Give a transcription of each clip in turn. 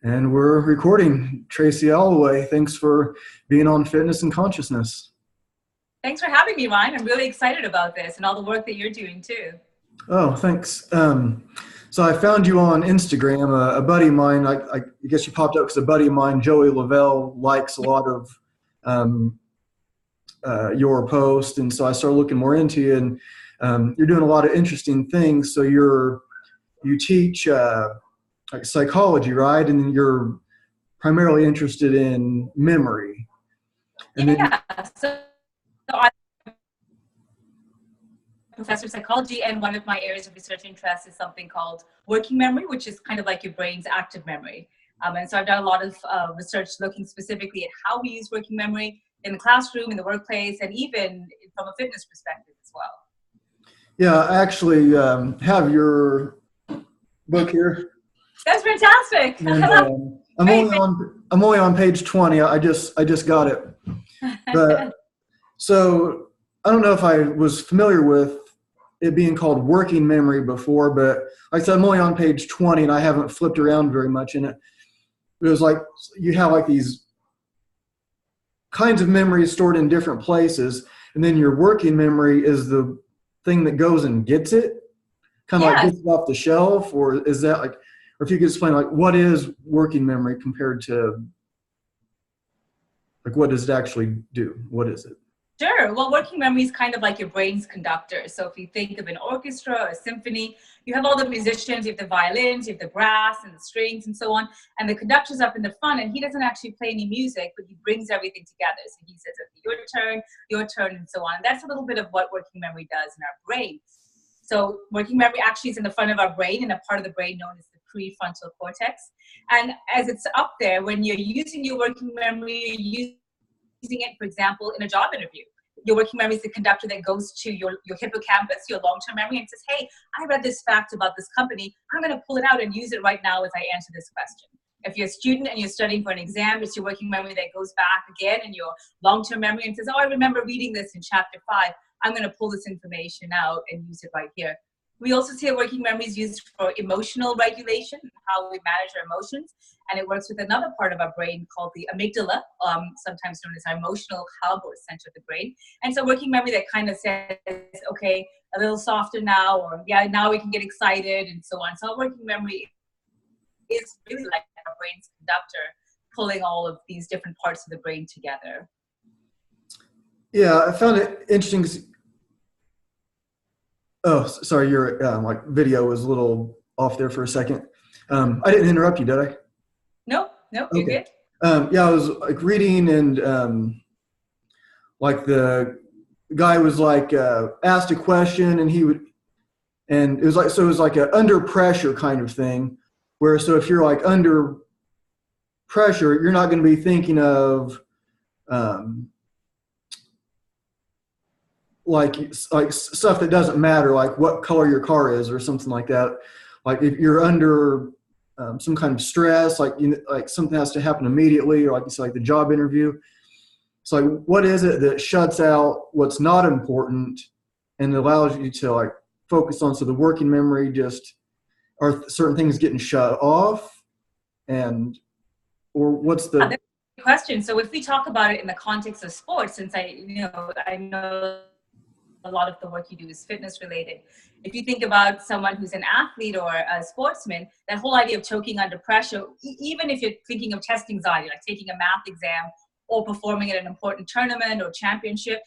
And we're recording. Tracy Alloway, thanks for being on Fitness and Consciousness. Thanks for having me, Ryan. I'm really excited about this and all the work that you're doing too. Oh, thanks. So I found you on Instagram. A buddy of mine, I guess you popped up because a buddy of mine, Joey Lavelle, likes a lot of your post. And so I started looking more into you, and you're doing a lot of interesting things. So you teach like psychology, right? And you're primarily interested in memory. And yeah. So I'm a professor of psychology, and one of my areas of research interest is something called working memory, which is kind of like your brain's active memory. And so I've done a lot of research looking specifically at how we use working memory in the classroom, in the workplace, and even from a fitness perspective as well. Yeah, I actually have your book here. That's fantastic. And, I'm only on page 20. I just got it. But so I don't know if I was familiar with it being called working memory before, but like I said, I'm only on page 20 and I haven't flipped around very much in it. It was like you have like these kinds of memories stored in different places, and then your working memory is the thing that goes and gets it, kind of like gets it off the shelf, or is that like, or if you could explain like what is working memory compared to like what does it actually do? What is it? Sure. Well, working memory is kind of like your brain's conductor. So if you think of an orchestra or a symphony, you have all the musicians, you have the violins, you have the brass and the strings and so on. And the conductor's up in the front, and he doesn't actually play any music, but he brings everything together. So he says, okay, your turn, and so on. And that's a little bit of what working memory does in our brain. So working memory actually is in the front of our brain, in a part of the brain known as the prefrontal cortex. And as it's up there, when you're using your working memory, you're using it, for example, in a job interview. Your working memory is the conductor that goes to your hippocampus, your long-term memory, and says, hey, I read this fact about this company. I'm going to pull it out and use it right now as I answer this question. If you're a student and you're studying for an exam, it's your working memory that goes back again in your long-term memory and says, oh, I remember reading this in chapter 5. I'm going to pull this information out and use it right here. We also see that working memory is used for emotional regulation, how we manage our emotions. And it works with another part of our brain called the amygdala, sometimes known as our emotional hub or center of the brain. And so working memory that kind of says, okay, a little softer now, or yeah, now we can get excited and so on. So working memory is really like our brain's conductor, pulling all of these different parts of the brain together. Yeah, I found it interesting. Oh, sorry, your like video was a little off there for a second. I didn't interrupt you, did I? Nope, okay. You're good. Yeah, I was like reading, and like the guy was like asked a question, and it was like a under pressure kind of thing, where so if you're like under pressure, you're not going to be thinking of like stuff that doesn't matter, like what color your car is or something like that. Like if you're under some kind of stress, like like something has to happen immediately, or like you said, like the job interview. It's like, what is it that shuts out what's not important and allows you to like focus on? So the working memory just are certain things getting shut off, or what's the that's a good question. So if we talk about it in the context of sports, since I know a lot of the work you do is fitness related. If you think about someone who's an athlete or a sportsman, that whole idea of choking under pressure, even if you're thinking of test anxiety, like taking a math exam or performing at an important tournament or championship,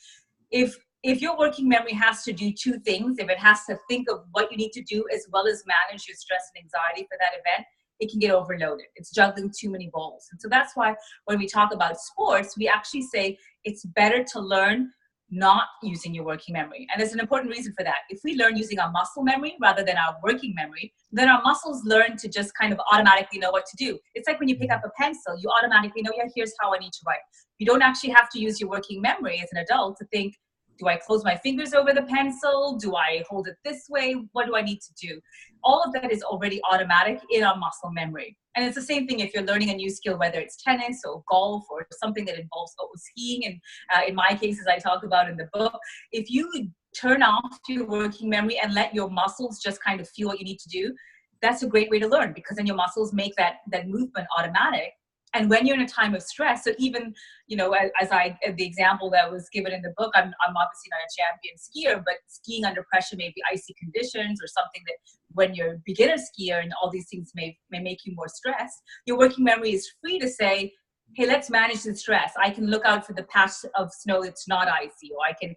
if your working memory has to do two things, if it has to think of what you need to do as well as manage your stress and anxiety for that event, it can get overloaded. It's juggling too many balls. And so that's why when we talk about sports, we actually say it's better to learn not using your working memory. And there's an important reason for that. If we learn using our muscle memory rather than our working memory, then our muscles learn to just kind of automatically know what to do. It's like when you pick up a pencil, you automatically know, yeah, here's how I need to write. You don't actually have to use your working memory as an adult to think, do I close my fingers over the pencil? Do I hold it this way? What do I need to do? All of that is already automatic in our muscle memory. And it's the same thing if you're learning a new skill, whether it's tennis or golf or something that involves skiing. And in my case, as I talk about in the book, if you turn off your working memory and let your muscles just kind of feel what you need to do, that's a great way to learn, because then your muscles make that movement automatic. And when you're in a time of stress, so even, you know, the example that was given in the book, I'm obviously not a champion skier, but skiing under pressure may be icy conditions or something that when you're a beginner skier and all these things may make you more stressed, your working memory is free to say, hey, let's manage the stress. I can look out for the patch of snow that's not icy, or I can,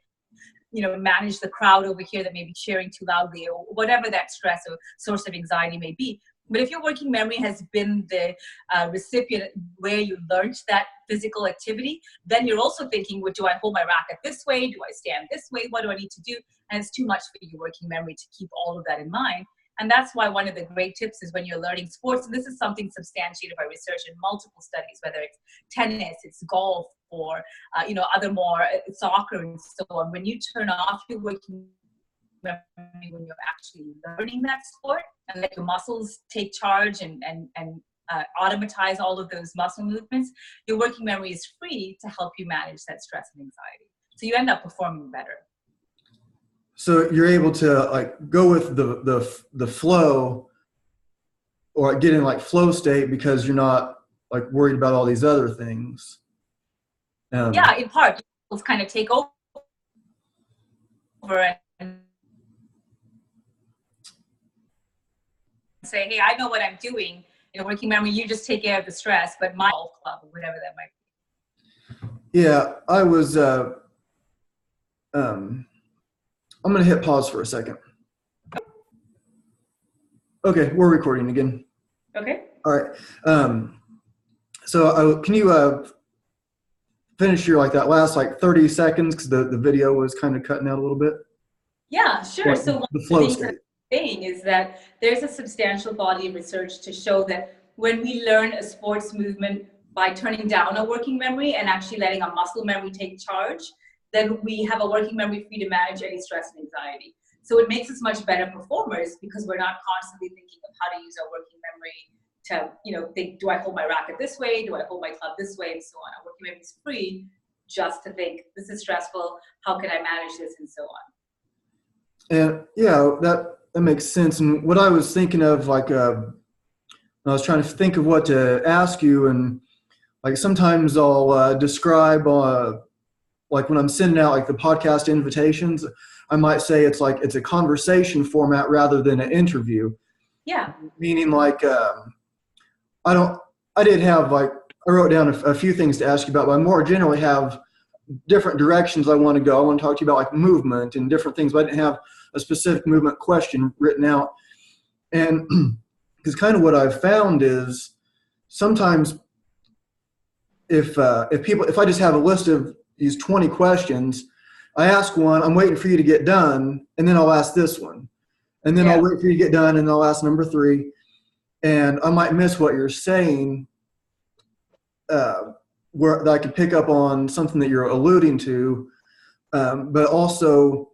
you know, manage the crowd over here that may be cheering too loudly, or whatever that stress or source of anxiety may be. But if your working memory has been the recipient where you learned that physical activity, then you're also thinking, well, do I hold my racket this way? Do I stand this way? What do I need to do? And it's too much for your working memory to keep all of that in mind. And that's why one of the great tips is when you're learning sports, and this is something substantiated by research in multiple studies, whether it's tennis, it's golf, or you know, other more soccer and so on. When you turn off your working memory when you're actually learning that sport, and let your muscles take charge and automatize all of those muscle movements, your working memory is free to help you manage that stress and anxiety. So you end up performing better. So you're able to like go with the flow, or get in like flow state, because you're not like worried about all these other things. Yeah, in part, muscles kind of take over and say, hey, I know what I'm doing. You know, working memory, you just take care of the stress, but my golf club or whatever that might be. Yeah, I was, I'm going to hit pause for a second. Okay, we're recording again. Okay. All right. So can you finish your like that last like 30 seconds, because the video was kind of cutting out a little bit? Yeah, sure. Like so one the of flow the things state. I'm saying is that there's a substantial body of research to show that when we learn a sports movement by turning down our working memory and actually letting our muscle memory take charge, then we have a working memory free to manage any stress and anxiety. So it makes us much better performers, because we're not constantly thinking of how to use our working memory to, you know, think, do I hold my racket this way? Do I hold my club this way? And so on. Our working memory is free just to think, this is stressful. How can I manage this? And so on. And yeah, that makes sense. And what I was thinking of, like, I was trying to think of what to ask you, and like sometimes I'll describe, like when I'm sending out like the podcast invitations, I might say it's like it's a conversation format rather than an interview. Yeah. Meaning like I wrote down a few things to ask you about, but I more generally have different directions I want to go. I want to talk to you about like movement and different things, but I didn't have a specific movement question written out. And because kind of what I've found is sometimes if I just have a list of these 20 questions, I ask one, I'm waiting for you to get done, and then I'll ask this one. And then I'll wait for you to get done, and I'll ask number 3. And I might miss what you're saying, where I could pick up on something that you're alluding to, but also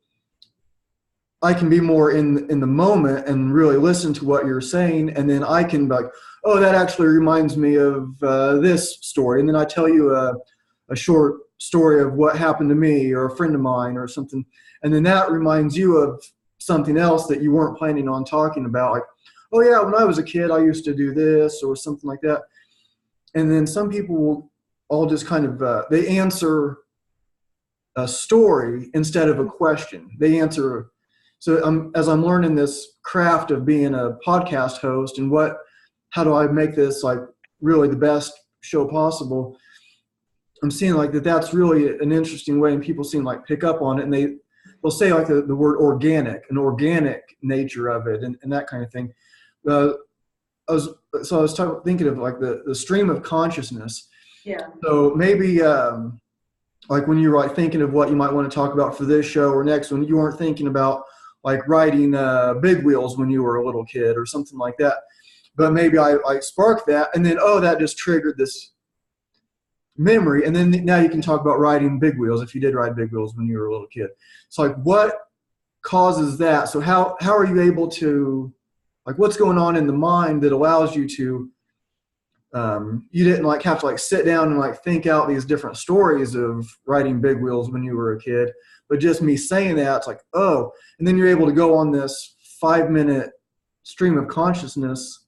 I can be more in the moment and really listen to what you're saying, and then I can be like, oh, that actually reminds me of this story, and then I tell you a short story of what happened to me or a friend of mine or something, and then that reminds you of something else that you weren't planning on talking about, like, oh yeah, when I was a kid I used to do this or something like that. And then some people will all just kind of they answer a story instead of a question. They answer. So as I'm learning this craft of being a podcast host and how do I make this like really the best show possible, I'm seeing like that's really an interesting way, and people seem like pick up on it, and they'll say like the word organic, an organic nature of it, and that kind of thing. I was thinking of like the stream of consciousness. Yeah. So maybe like when you were like thinking of what you might want to talk about for this show or next one, you weren't thinking about like riding big wheels when you were a little kid or something like that. But maybe I sparked that, and then that just triggered this memory, and then now you can talk about riding big wheels if you did ride big wheels when you were a little kid. So like what causes that? So how are you able to, like, what's going on in the mind that allows you to you didn't like have to like sit down and like think out these different stories of riding big wheels when you were a kid, but just me saying that, it's like, oh, and then you're able to go on this 5-minute stream of consciousness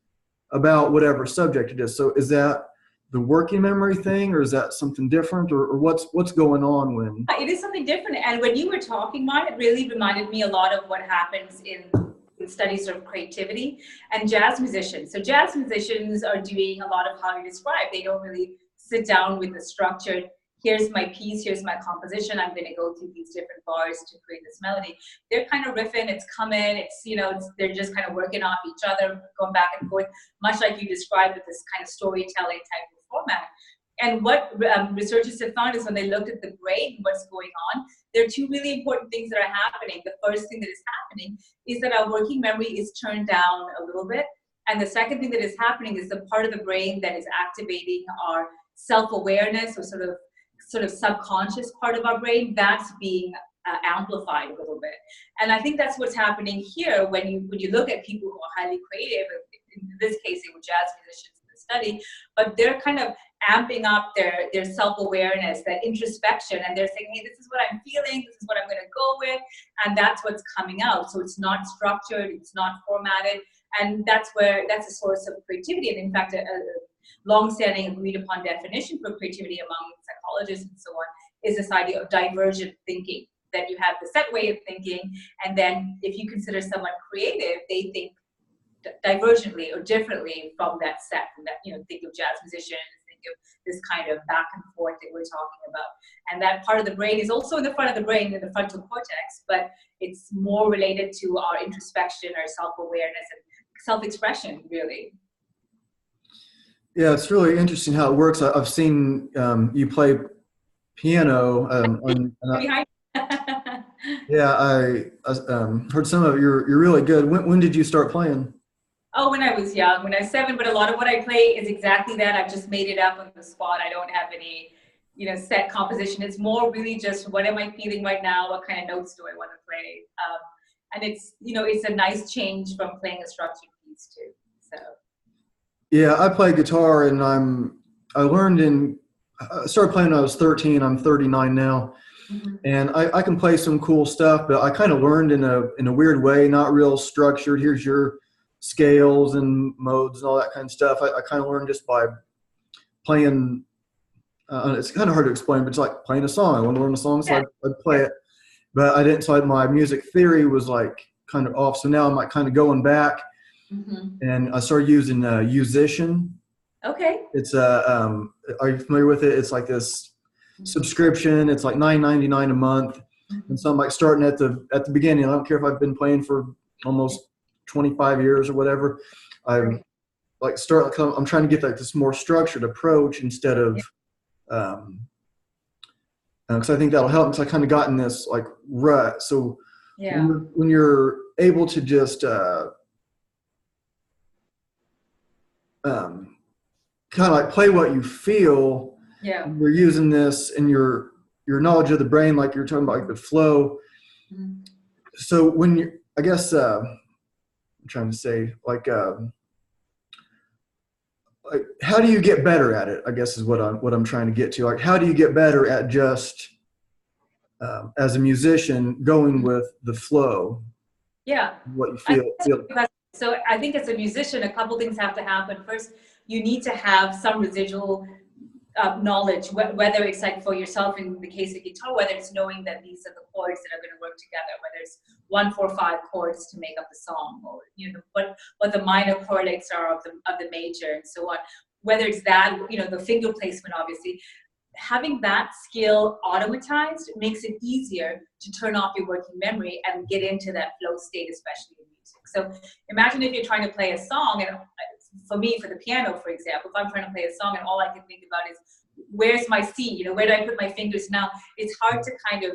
about whatever subject it is. So is that the working memory thing, or is that something different, or what's going on when? It is something different. And when you were talking about it, really reminded me a lot of what happens in studies of creativity and jazz musicians. So jazz musicians are doing a lot of how you described. They don't really sit down with the structured, here's my piece, here's my composition, I'm going to go through these different bars to create this melody. They're kind of riffing, it's coming, it's, you know, they're just kind of working off each other, going back and forth, much like you described with this kind of storytelling type of format. And what researchers have found is when they looked at the brain, what's going on, there are two really important things that are happening. The first thing that is happening is that our working memory is turned down a little bit. And the second thing that is happening is the part of the brain that is activating our self-awareness, or sort of subconscious part of our brain, that's being amplified a little bit. And I think that's what's happening here when you look at people who are highly creative. In this case, they were jazz musicians in the study, but they're kind of amping up their self-awareness, that introspection, and they're saying, hey, this is what I'm feeling, this is what I'm going to go with, and that's what's coming out. So it's not structured, it's not formatted, and that's a source of creativity. And in fact, a long-standing agreed upon definition for creativity among psychologists and so on is this idea of divergent thinking, that you have the set way of thinking, and then if you consider someone creative, they think divergently or differently from that set, from that, you know, think of jazz musicians, think of this kind of back and forth that we're talking about. And that part of the brain is also in the front of the brain, in the frontal cortex, but it's more related to our introspection, our self-awareness, and self-expression, really. Yeah, it's really interesting how it works. I've seen you play piano. Yeah, I heard some of it. You're really good. When did you start playing? Oh, when I was young, when I was 7. But a lot of what I play is exactly that. I've just made it up on the spot. I don't have any, you know, set composition. It's more really just what am I feeling right now? What kind of notes do I want to play? And it's, you know, it's a nice change from playing a structured piece too. So. Yeah, I play guitar, and I started playing when I was 13. I'm 39 now. Mm-hmm. And I can play some cool stuff, but I kind of learned in a weird way, not real structured. Here's your scales and modes and all that kind of stuff. I kind of learned just by playing. It's kind of hard to explain, but it's like playing a song. I want to learn a song, so I'd play it. But I didn't. So my music theory was like kind of off. So now I'm like kind of going back, and I started using Musician. Okay. It's are you familiar with it? It's like this subscription. It's like $9.99 a month, and so I'm like starting at the beginning. I don't care if I've been playing for almost 25 years or whatever. I'm like I'm trying to get like this more structured approach instead of because I think that'll help. Because I kind of got in this like rut. So when you're able to just kind of like play what you feel. Yeah. You're using this in your knowledge of the brain, like you're talking about, like the flow. Mm-hmm. So when you, I guess, I'm trying to say, like how do you get better at it? I guess is what I'm trying to get to. Like, how do you get better at just as a musician going with the flow? Yeah. What you feel. So I think as a musician, a couple things have to happen. First, you need to have some residual knowledge, whether it's like for yourself in the case of guitar, whether it's knowing that these are the chords that are going to work together, whether it's 1, 4, 5 chords to make up the song, or you know what the minor correlates are of the major and so on. Whether it's that, you know, the finger placement, obviously, having that skill automatized makes it easier to turn off your working memory and get into that flow state, especially in music. So imagine if you're trying to play a song, and for me, for the piano, for example, if I'm trying to play a song and all I can think about is where's my C, you know, where do I put my fingers now? It's hard to kind of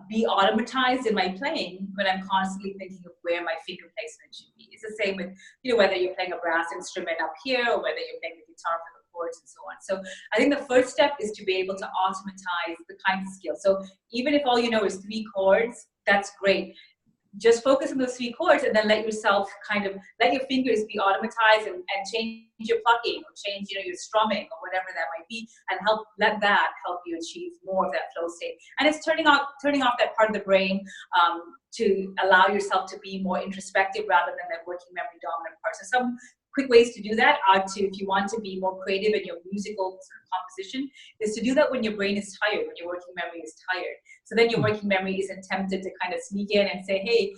be automatized in my playing when I'm constantly thinking of where my finger placement should be. It's the same with, you know, whether you're playing a brass instrument up here or whether you're playing the guitar for the chords and so on. So I think the first step is to be able to automatize the kinds of skills. So even if all you know is 3 chords, that's great. just focus on those 3 chords, and then let yourself let your fingers be automatized, and change your plucking, or change, your strumming, or whatever that might be, and let that help you achieve more of that flow state. And it's turning off that part of the brain to allow yourself to be more introspective rather than that working memory dominant part. So some quick ways to do that are if you want to be more creative in your musical sort of composition, is to do that when your brain is tired, when your working memory is tired. So then your working memory isn't tempted to kind of sneak in and say, hey,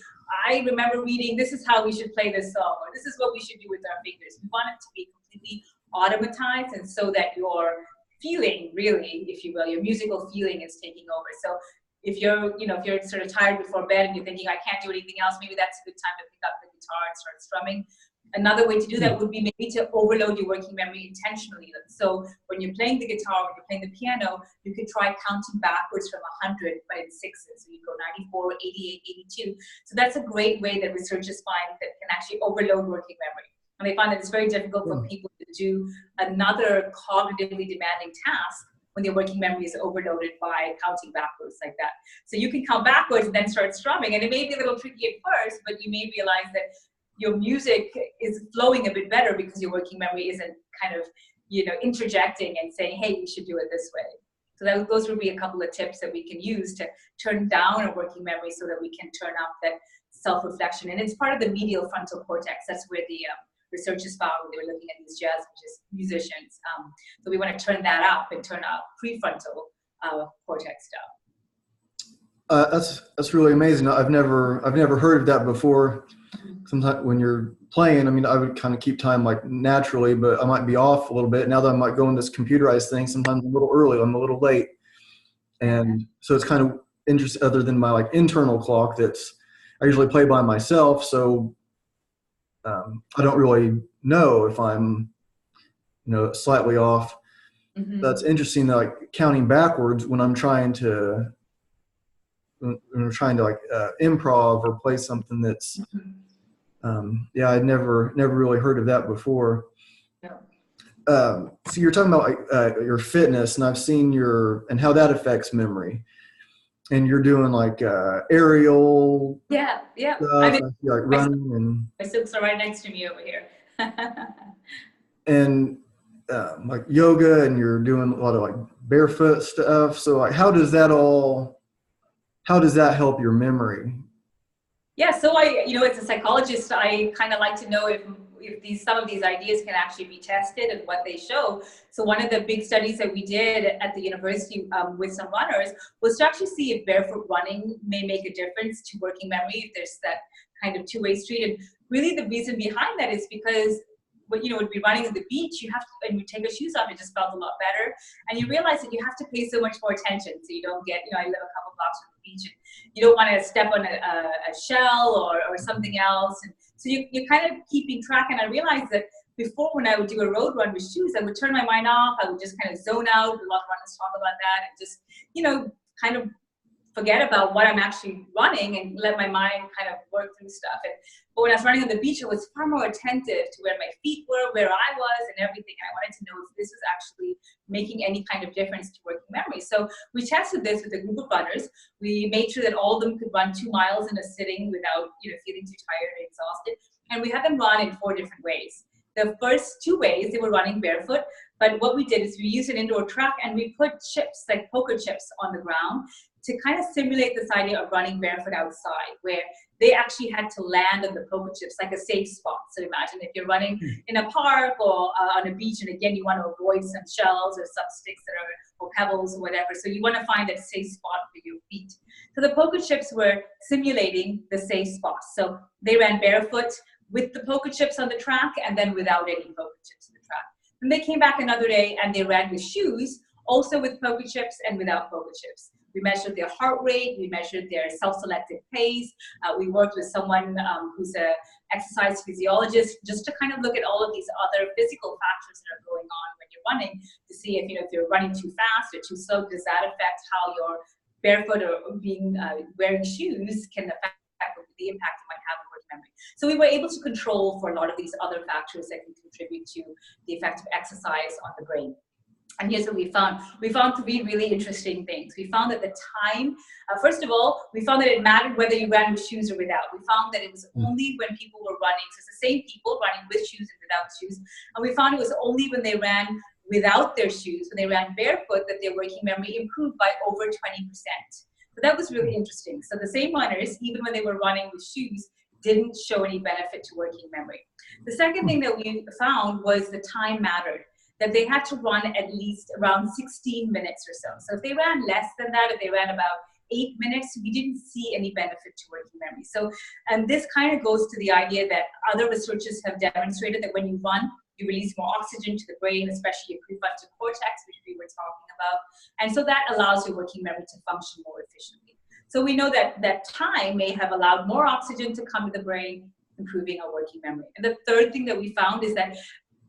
I remember reading, this is how we should play this song, or this is what we should do with our fingers. We want it to be completely automatized, and so that your feeling, really, if you will, your musical feeling is taking over. So if you're, if you're sort of tired before bed and you're thinking, I can't do anything else, maybe that's a good time to pick up the guitar and start strumming. Another way to do that would be maybe to overload your working memory intentionally. So when you're playing the guitar, when you're playing the piano, you could try counting backwards from 100, but in sixes. So you go 94, 88, 82. So that's a great way that researchers find that can actually overload working memory. And they find that it's very difficult for people to do another cognitively demanding task when their working memory is overloaded by counting backwards like that. So you can count backwards and then start strumming. And it may be a little tricky at first, but you may realize that your music is flowing a bit better because your working memory isn't kind of, interjecting and saying, hey, you should do it this way. So those would be a couple of tips that we can use to turn down our working memory so that we can turn up that self-reflection. And it's part of the medial frontal cortex. That's where the researchers found when they were looking at these jazz musicians. So we want to turn that up and turn up prefrontal cortex stuff. That's really amazing. I've never heard of that before. Sometimes when you're playing, I would kind of keep time like naturally, but I might be off a little bit. Now that I might go in this computerized thing, sometimes I'm a little early, I'm a little late. And so it's kind of interesting, other than my like internal clock I usually play by myself. So I don't really know if I'm, slightly off. Mm-hmm. That's interesting, like counting backwards when I'm trying to improv or play something that's, I'd never really heard of that before. No. So you're talking about your fitness, and I've seen and how that affects memory. And you're doing like aerial stuff. I see, like running and my Sims are right next to me over here. and like yoga, and you're doing a lot of like barefoot stuff. So like, how does that help your memory? Yeah, so as a psychologist, I kind of like to know if some of these ideas can actually be tested and what they show. So one of the big studies that we did at the university with some runners was to actually see if barefoot running may make a difference to working memory, if there's that kind of two-way street. And really the reason behind that is because when be running at the beach, and you take your shoes off, it just felt a lot better. And you realize that you have to pay so much more attention. So you don't get, I live a couple blocks from the beach, and you don't want to step on a shell or something else. And so you're kind of keeping track. And I realized that before, when I would do a road run with shoes, I would turn my mind off. I would just kind of zone out. A lot of runners talk about that, and just, kind of forget about what I'm actually running and let my mind kind of work through stuff. But when I was running on the beach, I was far more attentive to where my feet were, where I was, and everything. And I wanted to know if this was actually making any kind of difference to working memory. So we tested this with a group of runners. We made sure that all of them could run 2 miles in a sitting without feeling too tired or exhausted. And we had them run in 4 different ways. The first 2 ways, they were running barefoot. But what we did is we used an indoor track, and we put chips, like poker chips, on the ground to kind of simulate this idea of running barefoot outside, where they actually had to land on the poker chips like a safe spot. So imagine if you're running in a park or on a beach, and again, you want to avoid some shells or some sticks or pebbles or whatever. So you want to find that safe spot for your feet. So the poker chips were simulating the safe spot. So they ran barefoot with the poker chips on the track, and then without any poker chips on the track. And they came back another day, and they ran with shoes, also with poker chips and without poker chips. We measured their heart rate, we measured their self-selected pace. We worked with someone who's an exercise physiologist, just to kind of look at all of these other physical factors that are going on when you're running, to see if you're running too fast or too slow. Does that affect how your barefoot or wearing shoes can affect the impact it might have on working memory? So we were able to control for a lot of these other factors that can contribute to the effect of exercise on the brain. And here's what we found. We found three really interesting things. We found that the time, first of all, we found that it mattered whether you ran with shoes or without. We found that it was only when people were running, so it's the same people running with shoes and without shoes. And we found it was only when they ran without their shoes, when they ran barefoot, that their working memory improved by over 20%. So that was really interesting. So the same runners, even when they were running with shoes, didn't show any benefit to working memory. The second thing that we found was the time mattered, that they had to run at least around 16 minutes or so. So if they ran less than that, if they ran about 8 minutes, we didn't see any benefit to working memory. So, and this kind of goes to the idea that other researchers have demonstrated that when you run, you release more oxygen to the brain, especially your prefrontal cortex, which we were talking about. And so that allows your working memory to function more efficiently. So we know that that time may have allowed more oxygen to come to the brain, improving our working memory. And the third thing that we found is that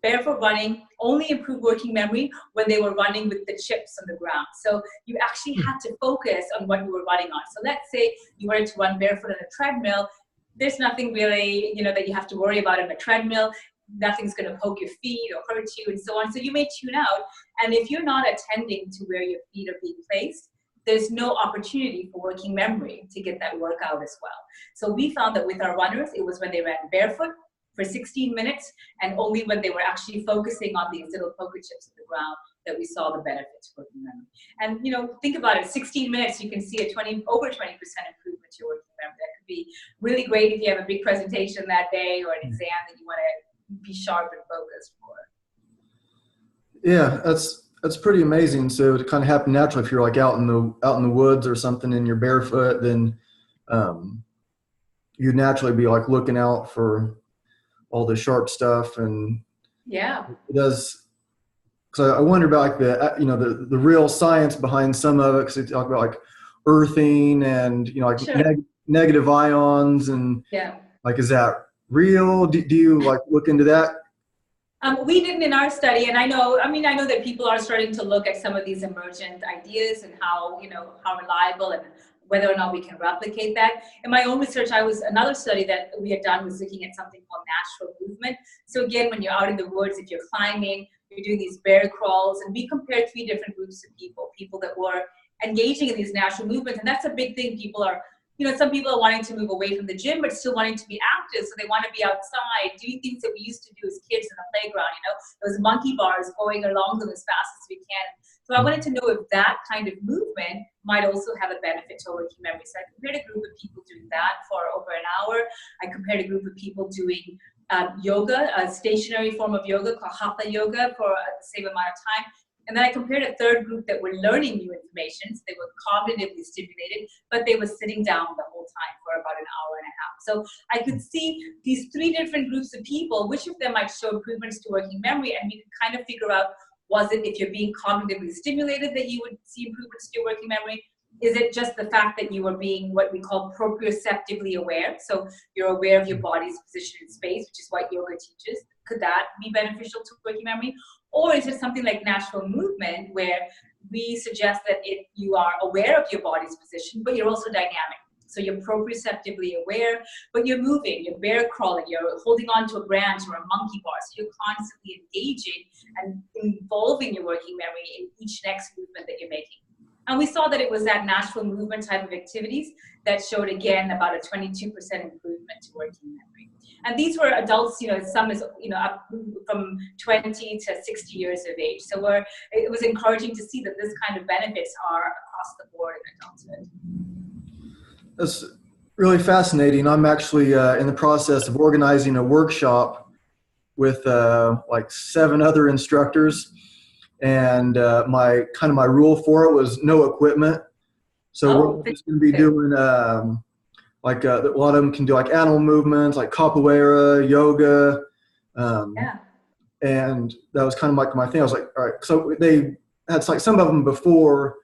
barefoot running only improved working memory when they were running with the chips on the ground. So you actually had to focus on what you were running on. So let's say you wanted to run barefoot on a treadmill. There's nothing really, that you have to worry about on a treadmill. Nothing's going to poke your feet or hurt you and so on. So you may tune out. And if you're not attending to where your feet are being placed, there's no opportunity for working memory to get that workout as well. So we found that with our runners, it was when they ran barefoot for 16 minutes, and only when they were actually focusing on these little poker chips on the ground that we saw the benefits for working memory. And think about it, 16 minutes, you can see over 20% improvement to your working memory. That could be really great if you have a big presentation that day or an exam that you want to be sharp and focused for. Yeah, that's pretty amazing. So to kind of happen naturally, if you're like out in the woods or something and you're barefoot, then you'd naturally be like looking out for all the sharp stuff. And yeah, it does. So I wonder about like the real science behind some of it, because they talk about like earthing and like sure. Negative ions and like, is that real? Do you like look into that? We didn't in our study, and I know that people are starting to look at some of these emergent ideas and how reliable and whether or not we can replicate that. In my own research, another study that we had done was looking at something called natural movement. So again, when you're out in the woods, if you're climbing, you're doing these bear crawls, and we compared 3 different groups of people that were engaging in these natural movements, and that's a big thing. People are, some people are wanting to move away from the gym, but still wanting to be active. So they want to be outside, doing things that we used to do as kids in the playground, those monkey bars, going along them as fast as we can. So I wanted to know if that kind of movement might also have a benefit to working memory. So I compared a group of people doing that for over an hour. I compared a group of people doing yoga, a stationary form of yoga called hatha yoga for the same amount of time. And then I compared a third group that were learning new information. So they were cognitively stimulated, but they were sitting down the whole time for about an hour and a half. So I could see these 3 different groups of people, which of them might show improvements to working memory, and we could kind of figure out, was it if you're being cognitively stimulated that you would see improvements to your working memory? Is it just the fact that you are being what we call proprioceptively aware? So you're aware of your body's position in space, which is what yoga teaches. Could that be beneficial to working memory? Or is it something like natural movement, where we suggest that you are aware of your body's position, but you're also dynamic? So you're proprioceptively aware, but you're moving, you're bear crawling, you're holding on to a branch or a monkey bar. So you're constantly engaging and involving your working memory in each next movement that you're making. And we saw that it was that natural movement type of activities that showed, again, about a 22% improvement to working memory. And these were adults, some is, up from 20 to 60 years of age. So it was encouraging to see that this kind of benefits are across the board in adulthood. That's really fascinating. I'm actually in the process of organizing a workshop with like 7 other instructors. And my rule for it was no equipment. So we're just going to be doing like a lot of them can do like animal movements, like capoeira, yoga. And that was kind of like my thing. I was like, all right. So they had like some of them before.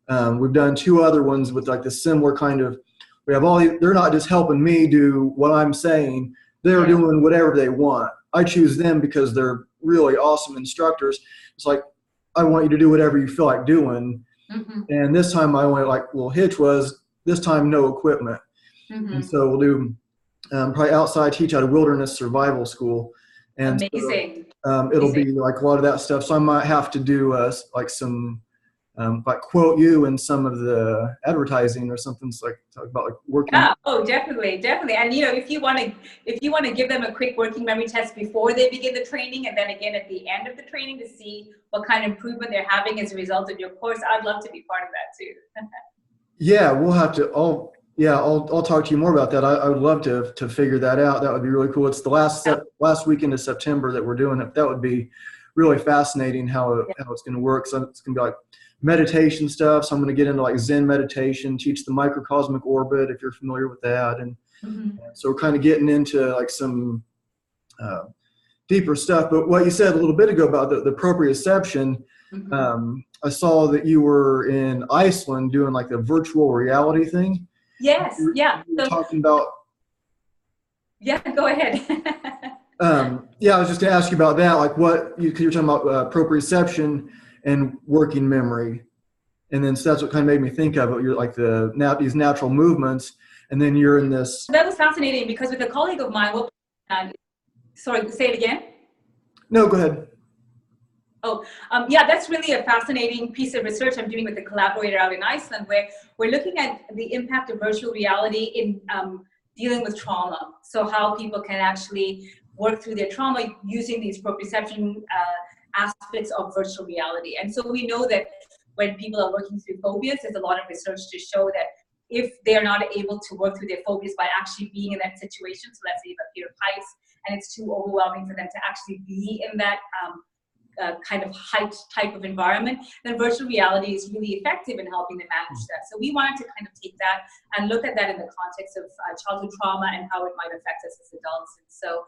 We've done 2 other ones with like this similar kind of. We have they're not just helping me do what I'm saying. They're doing whatever they want. I choose them because they're really awesome instructors. It's like, I want you to do whatever you feel like doing. Mm-hmm. And this time my only like little hitch was this time no equipment. Mm-hmm. And so we'll do probably outside, teach at a wilderness survival school. And amazing. It'll be like a lot of that stuff. So I might have to do like some, like quote you in some of the advertising or something. So like talk about like working. Yeah. Oh, definitely, definitely. And you know, if you want to give them a quick working memory test before they begin the training, and then again at the end of the training to see what kind of improvement they're having as a result of your course, I'd love to be part of that too. Yeah, we'll have to. I'll talk to you more about that. I would love to figure that out. That would be really cool. It's the last weekend of September that we're doing it. That would be really fascinating how it's going to work. So it's going to be like meditation stuff. So I'm going to get into like Zen meditation, teach the microcosmic orbit if you're familiar with that, and so we're kind of getting into like some deeper stuff. But what you said a little bit ago about the proprioception. I saw that you were in Iceland doing like the virtual reality thing. Yes, yeah. You were talking about. Yeah, go ahead. Yeah, I was just going to ask you about that. Like you're talking about proprioception and working memory. And then so that's what kind of made me think of it. You're like these natural movements, and then you're in this. That was fascinating because with a colleague of mine, sorry, say it again. No, go ahead. Oh, yeah, that's really a fascinating piece of research I'm doing with a collaborator out in Iceland, where we're looking at the impact of virtual reality in dealing with trauma. So how people can actually work through their trauma using these proprioception aspects of virtual reality. And so we know that when people are working through phobias, there's a lot of research to show that if they're not able to work through their phobias by actually being in that situation, so let's say you have fear of heights and it's too overwhelming for them to actually be in that kind of height type of environment, then virtual reality is really effective in helping them manage that. So we wanted to kind of take that and look at that in the context of childhood trauma and how it might affect us as adults. And so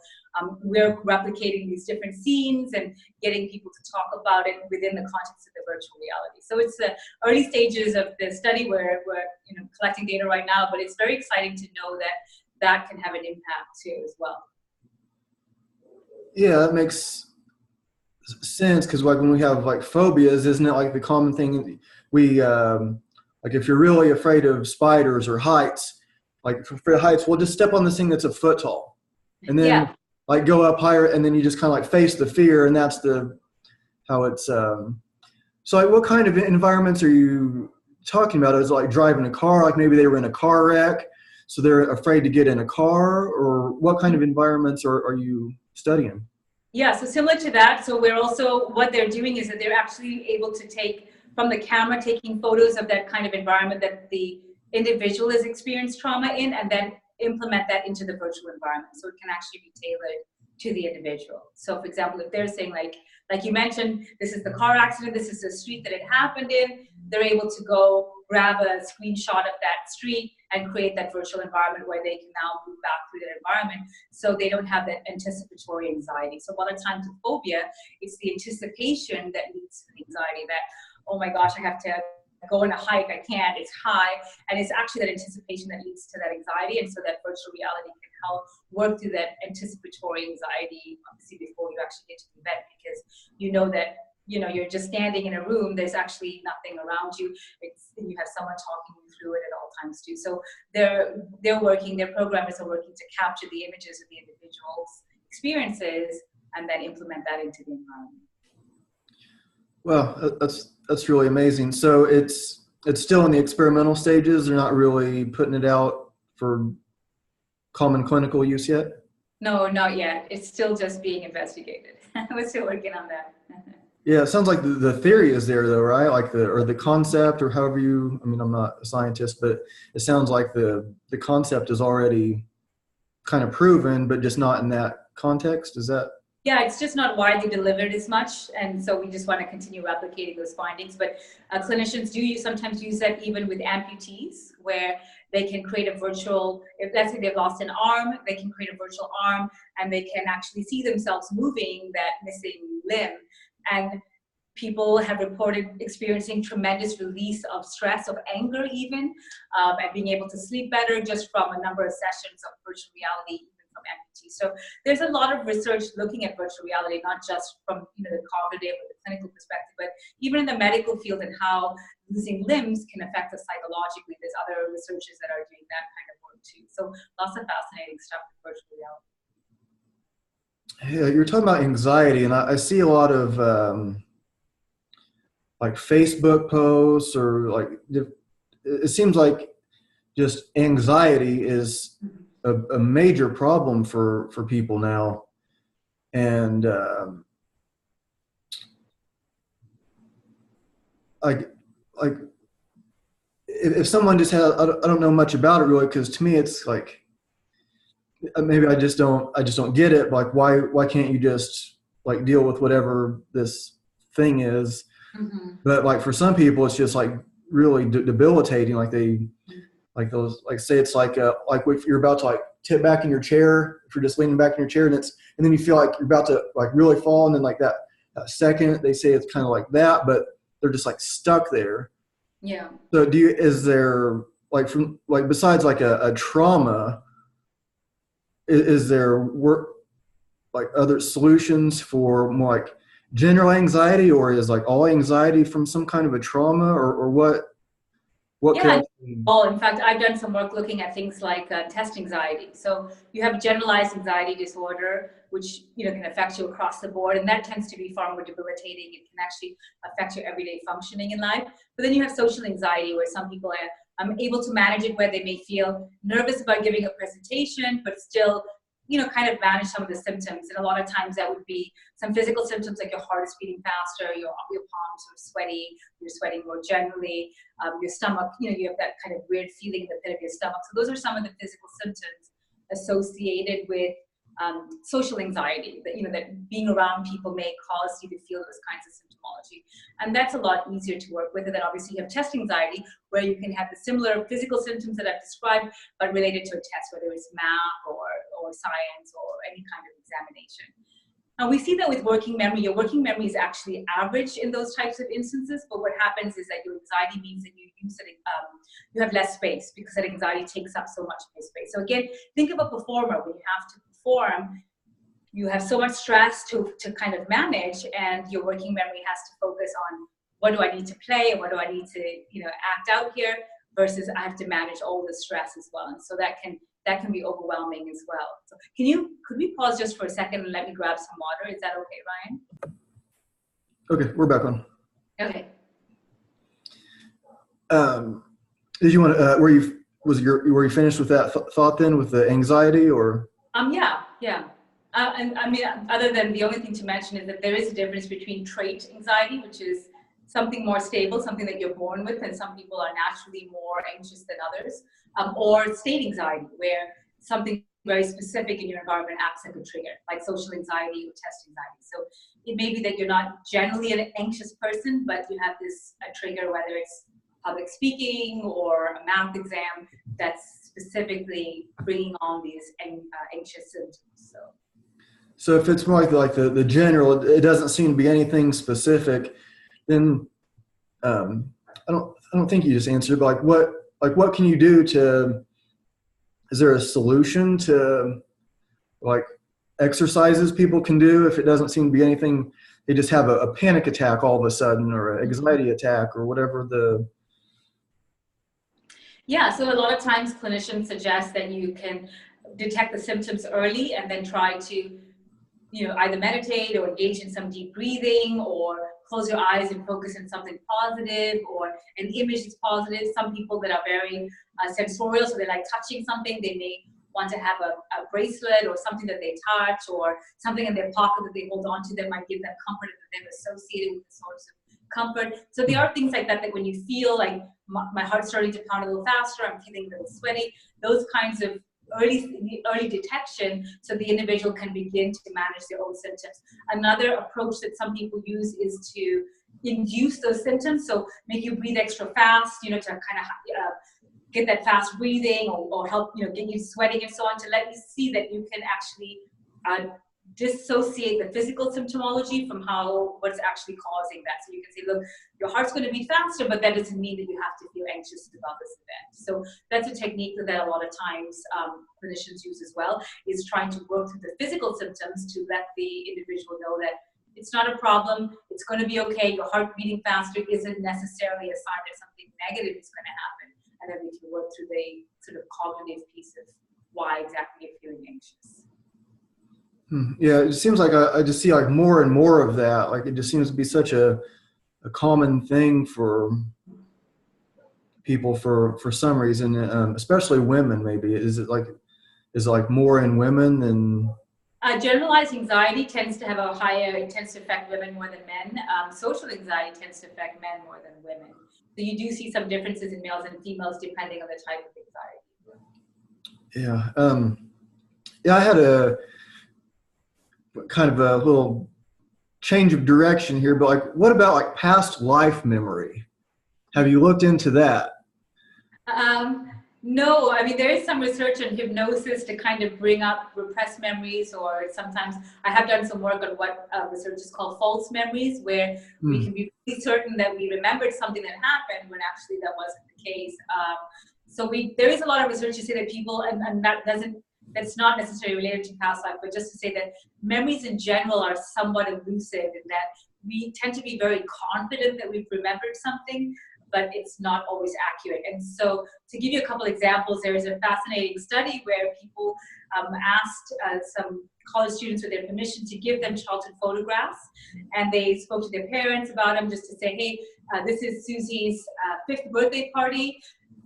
we're replicating these different scenes and getting people to talk about it within the context of the virtual reality. So it's the early stages of the study where we're collecting data right now, but it's very exciting to know that that can have an impact too as well. Yeah, that makes sense, because like when we have like phobias, isn't it like the common thing we like if you're really afraid of spiders or heights, like for heights, we'll just step on this thing that's a foot tall, and then like go up higher, and then you just kind of like face the fear, and that's how it's so like what kind of environments are you talking about? Is it like driving a car, like maybe they were in a car wreck so they're afraid to get in a car, or what kind of environments are you studying? Yeah, so similar to that. So we're also, what they're doing is that they're actually able to take from the camera, taking photos of that kind of environment that the individual has experienced trauma in, and then implement that into the virtual environment. So it can actually be tailored to the individual. So for example, if they're saying like you mentioned, this is the car accident, this is the street that it happened in, they're able to go grab a screenshot of that street and create that virtual environment where they can now move back through that environment, so they don't have that anticipatory anxiety. So a lot of times with phobia, it's the anticipation that leads to the anxiety that, oh my gosh, I have to go on a hike, I can't, it's high. And it's actually that anticipation that leads to that anxiety. And so that virtual reality can help work through that anticipatory anxiety, obviously, before you actually get to the event, because you know that you're just standing in a room, there's actually nothing around you. You have someone talking you through it at all times too. So their programmers are working to capture the images of the individual's experiences and then implement that into the environment. Well, that's really amazing. So it's still in the experimental stages. They're not really putting it out for common clinical use yet? No, not yet. It's still just being investigated. We're still working on that. Yeah, it sounds like the theory is there though, right? Like the concept, or however I mean, I'm not a scientist, but it sounds like the concept is already kind of proven, but just not in that context. Is that? Yeah, it's just not widely delivered as much, and so we just want to continue replicating those findings. But clinicians do sometimes use that even with amputees, where they can create a virtual, if let's say they've lost an arm, they can create a virtual arm, and they can actually see themselves moving that missing limb. And people have reported experiencing tremendous release of stress, of anger even, and being able to sleep better just from a number of sessions of virtual reality, even from amputees. So there's a lot of research looking at virtual reality, not just from the cognitive or the clinical perspective, but even in the medical field, and how losing limbs can affect us psychologically. There's other researchers that are doing that kind of work too. So lots of fascinating stuff with virtual reality. Yeah, you're talking about anxiety, and I see a lot of like Facebook posts or like it seems like just anxiety is a major problem for people now, and like like if someone just has I don't know much about it really because to me it's like maybe I just don't get it. Like why can't you just like deal with whatever this thing is? Mm-hmm. But like for some people, it's just like really debilitating. Like they like those like say it's like if you're about to like tip back in your chair, if you're just leaning back in your chair, and then you feel like you're about to like really fall, and then like that second they say it's kind of like that, but they're just like stuck there. Yeah. So is there like from like besides like a trauma, is there work like other solutions for more like general anxiety, or is like all anxiety from some kind of a trauma, or what could Yeah. actually? Oh, in fact, I've done some work looking at things like test anxiety. So you have generalized anxiety disorder, which can affect you across the board, and that tends to be far more debilitating. It can actually affect your everyday functioning in life. But then you have social anxiety, where some people are able to manage it, where they may feel nervous about giving a presentation, but still kind of manage some of the symptoms. And a lot of times that would be some physical symptoms like your heart is beating faster, your palms are sweaty, you're sweating more generally, your stomach, you have that kind of weird feeling in the pit of your stomach. So those are some of the physical symptoms associated with social anxiety, that being around people may cause you to feel those kinds of symptomology. And that's a lot easier to work with. And then obviously you have test anxiety, where you can have the similar physical symptoms that I've described, but related to a test, whether it's math or science or any kind of examination. And we see that with working memory. Your working memory is actually average in those types of instances, but what happens is that your anxiety means that you have less space, because that anxiety takes up so much of your space. So again, think of a performer. When you have to perform, you have so much stress to kind of manage, and your working memory has to focus on what do I need to play and what do I need to act out here, versus I have to manage all the stress as well. And so that can be overwhelming as well. So could we pause just for a second and let me grab some water? Is that okay, Ryan? Okay, we're back on. Okay. Did you want to were you finished with that thought then with the anxiety, or? Yeah. And I mean, other than the only thing to mention is that there is a difference between trait anxiety, which is something more stable, something that you're born with, and some people are naturally more anxious than others, or state anxiety, where something very specific in your environment acts like a trigger, like social anxiety or test anxiety. So it may be that you're not generally an anxious person, but you have a trigger, whether it's public speaking or a math exam, that's specifically bringing on these anxious symptoms. So if it's more like the general, it doesn't seem to be anything specific, then I don't think you just answered. But what can you do to? Is there a solution to like exercises people can do if it doesn't seem to be anything? They just have a panic attack all of a sudden, or an anxiety attack, or whatever the. Yeah, so a lot of times clinicians suggest that you can detect the symptoms early and then try to either meditate or engage in some deep breathing, or close your eyes and focus on something positive, or an image that's positive. Some people that are very sensorial, so they like touching something, they may want to have a bracelet or something that they touch, or something in their pocket that they hold on to that might give them comfort, that they've associated with the source of comfort. So there are things like that when you feel like my heart's starting to pound a little faster, I'm feeling a little sweaty, those kinds of early detection, so the individual can begin to manage their own symptoms. Another approach that some people use is to induce those symptoms, so make you breathe extra fast, to kind of get that fast breathing, or help get you sweating and so on, to let you see that you can actually dissociate the physical symptomology from what's actually causing that. So you can say, look, your heart's going to beat faster, but that doesn't mean that you have to feel anxious about this event. So that's a technique that a lot of times clinicians use as well, is trying to work through the physical symptoms to let the individual know that it's not a problem, it's going to be okay, your heart beating faster isn't necessarily a sign that something negative is going to happen. And then we can work through the sort of cognitive piece of why exactly you're feeling anxious. Yeah, it seems like I just see like more and more of that. Like it just seems to be such a common thing for people for some reason, especially women. Maybe is it like more in women than? Generalized anxiety tends to have a higher, it tends to affect women more than men. Social anxiety tends to affect men more than women. So you do see some differences in males and females depending on the type of anxiety. Yeah, yeah. I had a kind of a little change of direction here, but like, what about like past life memory? Have you looked into that? No, I mean, there is some research on hypnosis to kind of bring up repressed memories, or sometimes I have done some work on what research is called false memories, where we can be really certain that we remembered something that happened when actually that wasn't the case. So there is a lot of research to say that people, and that's not necessarily related to past life, but just to say that memories in general are somewhat elusive in that we tend to be very confident that we've remembered something, but it's not always accurate. And so to give you a couple examples, there is a fascinating study where people asked some college students with their permission to give them childhood photographs, and they spoke to their parents about them just to say, hey, this is Susie's 5th birthday party.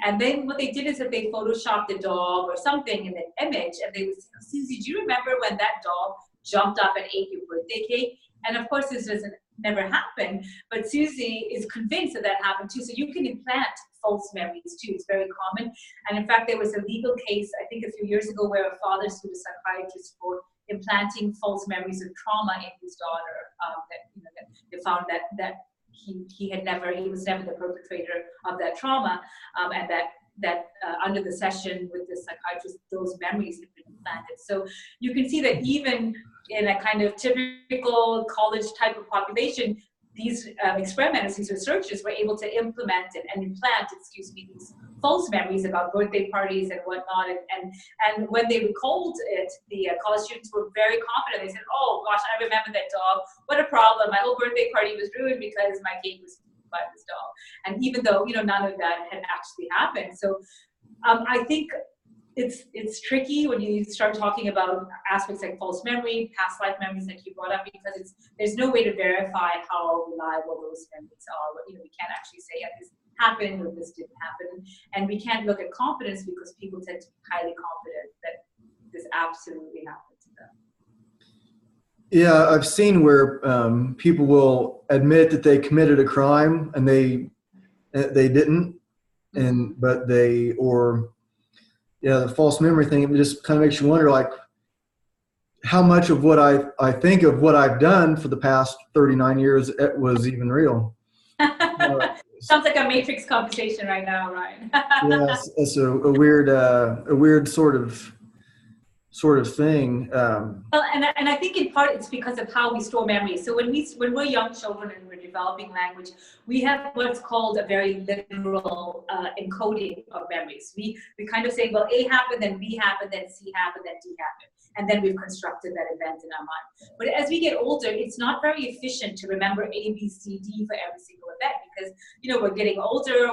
And then what they did is that they photoshopped a dog or something in the image, and they would say, Susie, do you remember when that dog jumped up and ate your birthday cake? And of course, this doesn't never happen, but Susie is convinced that that happened too. So you can implant false memories too. It's very common. And in fact, there was a legal case, I think a few years ago, where a father sued a psychiatrist for implanting false memories of trauma in his daughter. That they found that he was never the perpetrator of that trauma, and that under the session with the psychiatrist, those memories have been implanted. So you can see that even in a kind of typical college type of population, these experimenters, these researchers were able to implement and implant, these false memories about birthday parties and whatnot. And when they recalled it, the college students were very confident. They said, oh gosh, I remember that dog. What a problem. My whole birthday party was ruined because my cake was by this dog. And even though, none of that had actually happened. So I think it's tricky when you start talking about aspects like false memory, past life memories like you brought up, because there's no way to verify how reliable those memories are. We can't actually say, yeah, this happened or this didn't happen. And we can't look at confidence because people tend to be highly confident that this absolutely happened to them. Yeah, I've seen where people will admit that they committed a crime and they didn't, the false memory thing, it just kind of makes you wonder, like, how much of what I think of what I've done for the past 39 years it was even real. Sounds like a Matrix conversation right now, Ryan. Yes, it's a weird sort of thing. Well, and I think in part it's because of how we store memories. So when we're young children and we're developing language, we have what's called a very literal encoding of memories. We kind of say, well, A happened, then B happened, then C happened, then D happened. And then we've constructed that event in our mind. But as we get older, it's not very efficient to remember A, B, C, D for every single event because, we're getting older,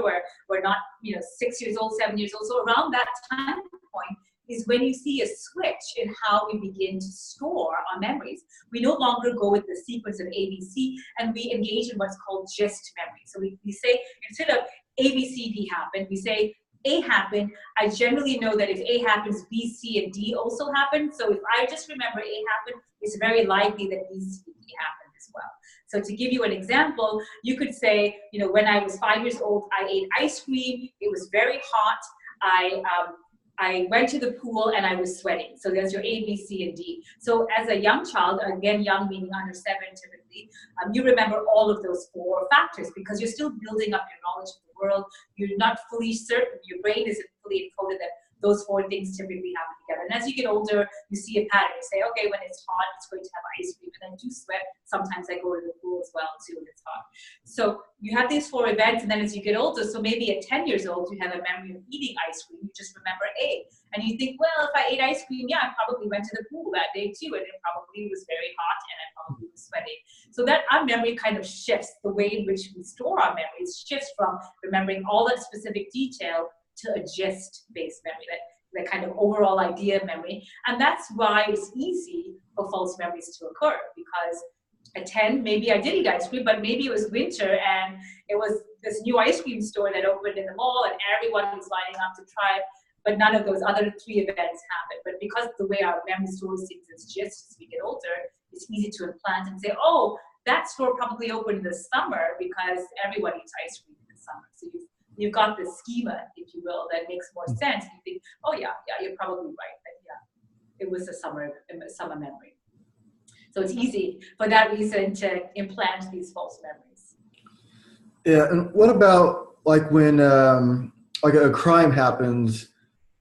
we're not, 6 years old, 7 years old. So around that time point is when you see a switch in how we begin to store our memories. We no longer go with the sequence of A, B, C, and we engage in what's called gist memory. So we say, instead of A, B, C, D happened, we say, A happened. I generally know that if A happens, B, C, and D also happen. So if I just remember A happened, it's very likely that B, C, and D happened as well. So to give you an example, you could say, when I was 5 years old, I ate ice cream. It was very hot. I went to the pool and I was sweating. So there's your A, B, C, and D. So as a young child, again, young meaning under 7 typically, you remember all of those 4 factors because you're still building up your knowledge of the world. You're not fully certain, your brain isn't fully encoded that those 4 things typically happen together. And as you get older, you see a pattern. You say, okay, when it's hot, it's great to have ice cream. And I do sweat. Sometimes I go to the pool as well, too, when it's hot. So you have these 4 events. And then as you get older, so maybe at 10 years old, you have a memory of eating ice cream. You just remember A. And you think, well, if I ate ice cream, yeah, I probably went to the pool that day, too. And it probably was very hot and I probably was sweating. So that our memory kind of shifts. The way in which we store our memories shifts from remembering all that specific detail to a gist-based memory. That the kind of overall idea of memory. And that's why it's easy for false memories to occur, because at 10, maybe I did eat ice cream, but maybe it was winter and it was this new ice cream store that opened in the mall and everyone was lining up to try it, but none of those other 3 events happened. But because the way our memory stores things is just as we get older, it's easy to implant and say, oh, that store probably opened in the summer because everyone eats ice cream in the summer. So you've got this schema, if you will, that makes more sense. You think, oh yeah, you're probably right. But yeah, it was a summer memory. So it's easy for that reason to implant these false memories. Yeah, and what about like when like a crime happens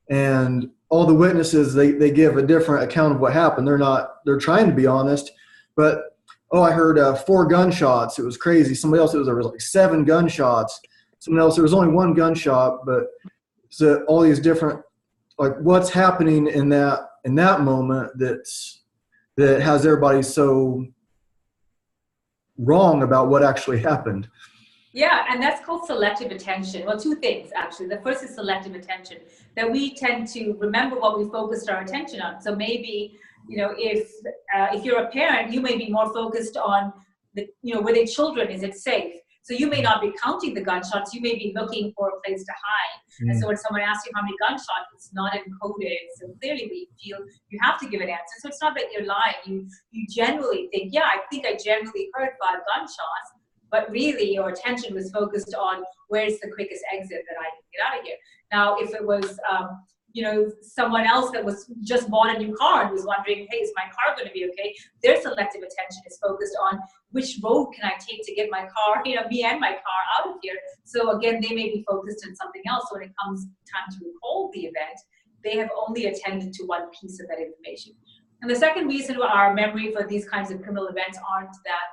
and all the witnesses, they give a different account of what happened. They're trying to be honest, but oh, I heard 4 gunshots. It was crazy. Somebody else, there was like 7 gunshots. Someone else, there was only 1 gunshot, but so all these different, like what's happening in that moment that has everybody so wrong about what actually happened. Yeah, and that's called selective attention. Well, 2 things, actually. The first is selective attention, that we tend to remember what we focused our attention on. So maybe, if you're a parent, you may be more focused on, were they children? Is it safe? So you may not be counting the gunshots. You may be looking for a place to hide. And so when someone asks you how many gunshots, it's not encoded. So clearly we feel you have to give an answer. So it's not that you're lying. You generally think, yeah, I think I generally heard 5 gunshots. But really, your attention was focused on where's the quickest exit that I can get out of here. Now, if it was, someone else that was just bought a new car and was wondering, hey, is my car going to be okay? Their selective attention is focused on which road can I take to get my car, me and my car out of here. So again, they may be focused on something else. So when it comes time to recall the event, they have only attended to one piece of that information. And the second reason why our memory for these kinds of criminal events aren't that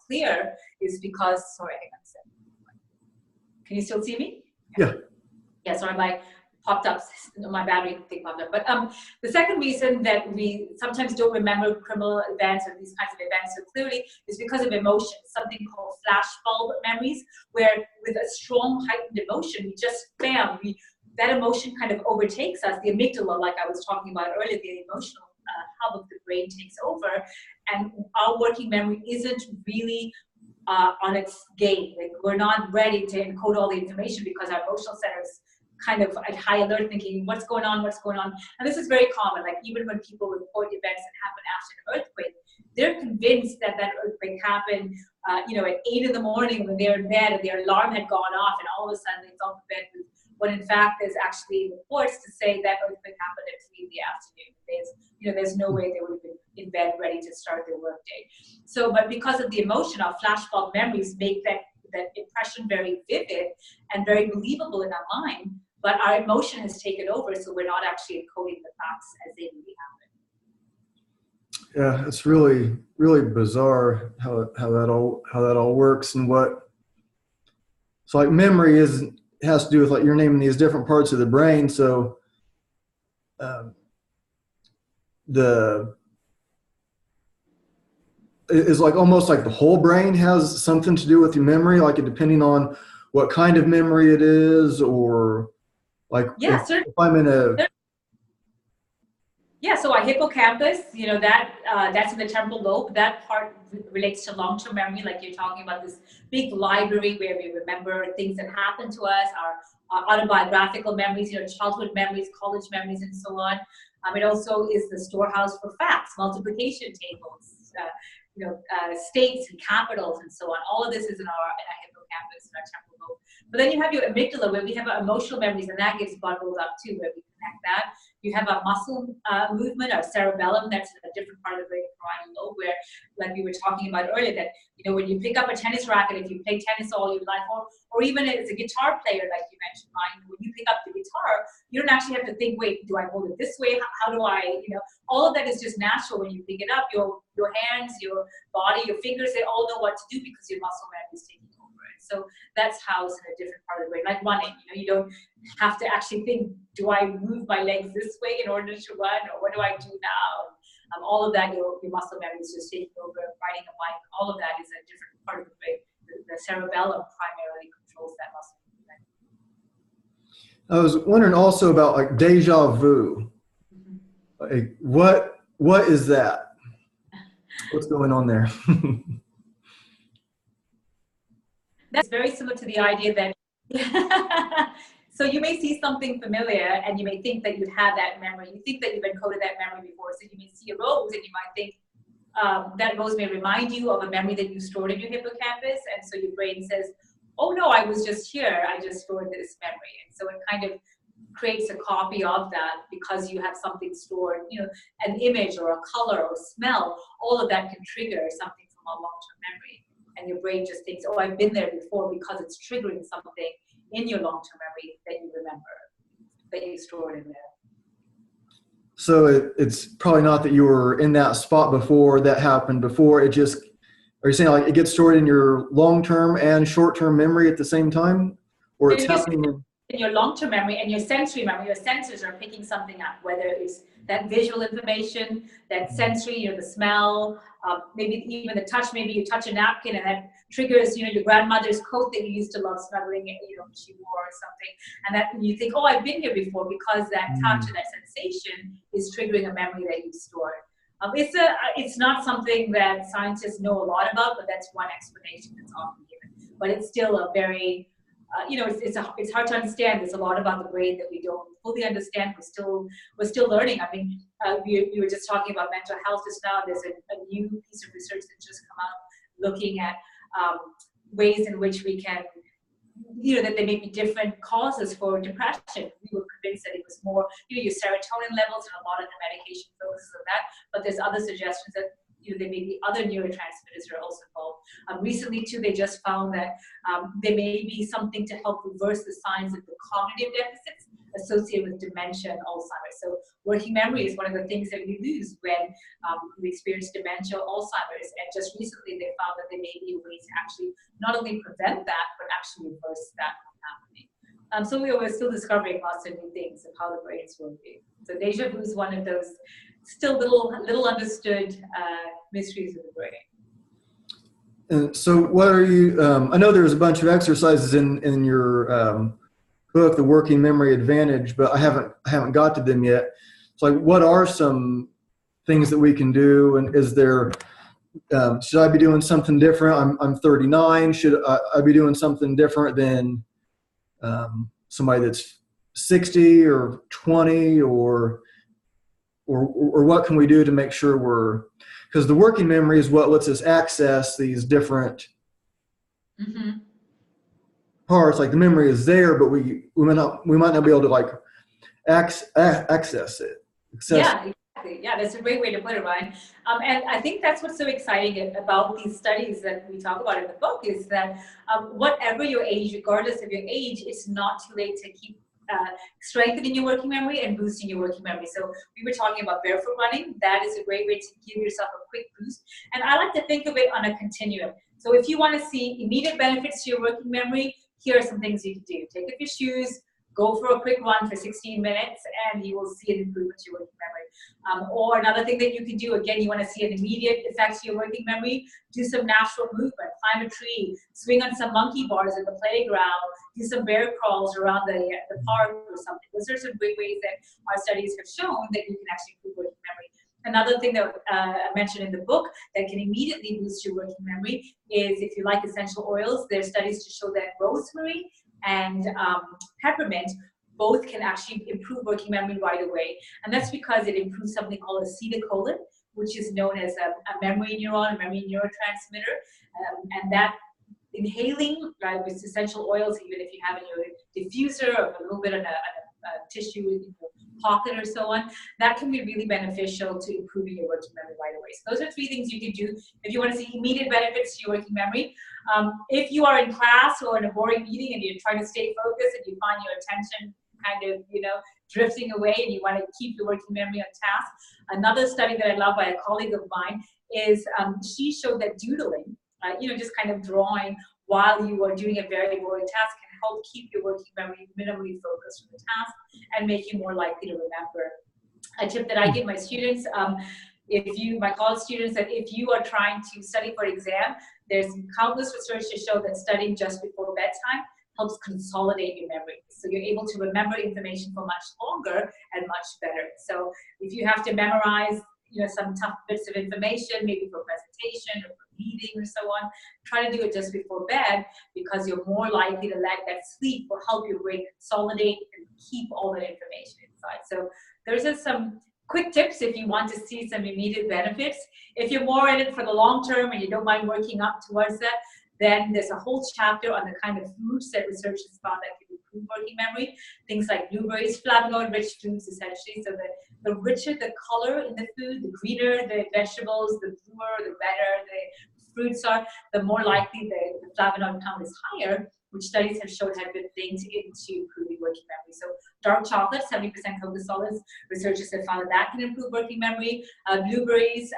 clear is because, sorry, hang on a second. Can you still see me? Yeah. Yeah, sorry, my battery thing popped up. But the second reason that we sometimes don't remember criminal events or these kinds of events so clearly is because of emotion, something called flashbulb memories, where with a strong heightened emotion, we just, bam, that emotion kind of overtakes us. The amygdala, like I was talking about earlier, the emotional hub of the brain takes over, and our working memory isn't really on its game. Like, we're not ready to encode all the information because our emotional center is kind of at high alert, thinking, what's going on? And this is very common. Like, even when people report events that happen after an earthquake, they're convinced that earthquake happened, at 8 in the morning when they're in bed and their alarm had gone off, and all of a sudden they fell in bed with, when in fact there's actually reports to say that earthquake happened at 3 in the afternoon. There's no way they would have been in bed ready to start their workday. So, but because of the emotion, our flashbulb memories make that impression very vivid and very believable in our mind, but our emotion has taken over, so we're not actually encoding the facts as they really happen. Yeah, it's really, really bizarre how that all works, and what. So like memory has to do with, like, you're naming these different parts of the brain. So it's like almost like the whole brain has something to do with your memory, like depending on what kind of memory it is, or like if I'm in a. Yeah, so our hippocampus, that's in the temporal lobe. That part relates to long-term memory, like you're talking about, this big library where we remember things that happened to us, our autobiographical memories, childhood memories, college memories, and so on. It also is the storehouse for facts, multiplication tables, states and capitals, and so on. All of this is in our hippocampus, in our temporal lobe. But then you have your amygdala, where we have our emotional memories, and that gets bundled up too, where we connect that. You have our muscle movement, our cerebellum, that's a different part of the brain, parietal lobe, where, like we were talking about earlier, that when you pick up a tennis racket, if you play tennis all your life, or even as a guitar player, like you mentioned, Ryan, when you pick up the guitar, you don't actually have to think, wait, do I hold it this way? How do I, all of that is just natural when you pick it up. Your hands, your body, your fingers, they all know what to do because your muscle memory is taking over. So that's housed in a different part of the brain, like running. You don't have to actually think, do I move my legs this way in order to run, or what do I do now? All of that, your muscle memory is just taking over. Riding a bike, all of that is a different part of the brain. The cerebellum primarily controls that muscle movement. I was wondering also about like deja vu. Mhm. Like what is that? What's going on there? That's very similar to the idea that so you may see something familiar and you may think that you've had that memory. You think that you've encoded that memory before. So you may see a rose and you might think that rose may remind you of a memory that you stored in your hippocampus. And so your brain says, oh no, I was just here. I just stored this memory. And so it kind of creates a copy of that because you have something stored, you know, an image or a color or a smell. All of that can trigger something from a long-term memory. And your brain just thinks, oh, I've been there before because it's triggering something in your long-term memory that you remember, that you stored in there. So it's probably not that you were in that spot before that happened before. It just, are you saying like it gets stored in your long-term and short-term memory at the same time? Or it's happening in your long-term memory and your sensory memory, your senses are picking something up, whether it's that visual information, that sensory, you know, the smell, maybe even the touch. Maybe you touch a napkin and that triggers, you know, your grandmother's coat that you used to love snuggling, you know, she wore or something, and that you think, oh, I've been here before because that touch and that sensation is triggering a memory that you stored. It's not something that scientists know a lot about, but that's one explanation that's often given. But it's still a very you know, it's hard to understand. There's a lot about the brain that we don't fully understand. We're still learning. I mean, we were just talking about mental health just now. There's a new piece of research that just come out looking at ways in which we can, you know, that there may be different causes for depression. We were convinced that it was more, you know, your serotonin levels, and a lot of the medication focuses on that. But there's other suggestions that, you know, there may be other neurotransmitters that are also involved. Recently, too, they just found that there may be something to help reverse the signs of the cognitive deficits associated with dementia and Alzheimer's. So working memory is one of the things that we lose when we experience dementia or Alzheimer's. And just recently, they found that there may be ways to actually not only prevent that, but actually reverse that from happening. So we're still discovering lots of new things of how the brain is working. So deja vu is one of those still little understood mysteries of the brain. And so what are you, I know there's a bunch of exercises in your book, The Working Memory Advantage, but I haven't got to them yet. So like, what are some things that we can do? And is there, should I be doing something different? I'm 39. Should I be doing something different than somebody that's 60 or 20 or what can we do to make sure because the working memory is what lets us access these different parts. Like the memory is there, but we might not be able to like access it. Yeah, exactly. Yeah, that's a great way to put it, Ryan. And I think that's what's so exciting about these studies that we talk about in the book is that whatever your age, regardless of your age, it's not too late to keep strengthening your working memory and boosting your working memory. So we were talking about barefoot running. That is a great way to give yourself a quick boost. And I like to think of it on a continuum. So if you want to see immediate benefits to your working memory, here are some things you can do. Take off your shoes, go for a quick run for 16 minutes, and you will see an improvement to your working memory. Or another thing that you can do, again, you want to see an immediate effect to your working memory, do some natural movement, climb a tree, swing on some monkey bars at the playground, do some bear crawls around the park or something. Those are some great ways that our studies have shown that you can actually improve working memory. Another thing that I mentioned in the book that can immediately boost your working memory is if you like essential oils, there's studies to show that rosemary and peppermint both can actually improve working memory right away. And that's because it improves something called acetylcholine, which is known as a memory neuron, a memory neurotransmitter. And that inhaling with essential oils, even if you have in your diffuser or a little bit of a tissue in your pocket or so on, that can be really beneficial to improving your working memory right away. So those are 3 things you can do if you want to see immediate benefits to your working memory. If you are in class or in a boring meeting and you're trying to stay focused and you find your attention kind of, you know, drifting away and you want to keep your working memory on task, another study that I love by a colleague of mine is she showed that doodling, you know, just kind of drawing while you are doing a very boring task can help keep your working memory minimally focused on the task and make you more likely to remember. A tip that I give my students, my college students, that if you are trying to study for an exam, there's countless research to show that studying just before bedtime helps consolidate your memory. So you're able to remember information for much longer and much better. So if you have to memorize, some tough bits of information, maybe for presentation or for meeting or so on, try to do it just before bed, because you're more likely to let that sleep will help your brain consolidate and keep all that information inside. So there's just some quick tips if you want to see some immediate benefits. If you're more in it for the long term and you don't mind working up towards that, then there's a whole chapter on the kind of foods that research has found that can improve working memory. Things like blueberries, flavonoid-rich foods, essentially. So the richer the color in the food, the greener the vegetables, the bluer, the redder the fruits are, the more likely the flavonoid count is higher, which studies have shown have been linked into improving working memory. So dark chocolate, 70% cocoa solids, researchers have found that can improve working memory. Blueberries,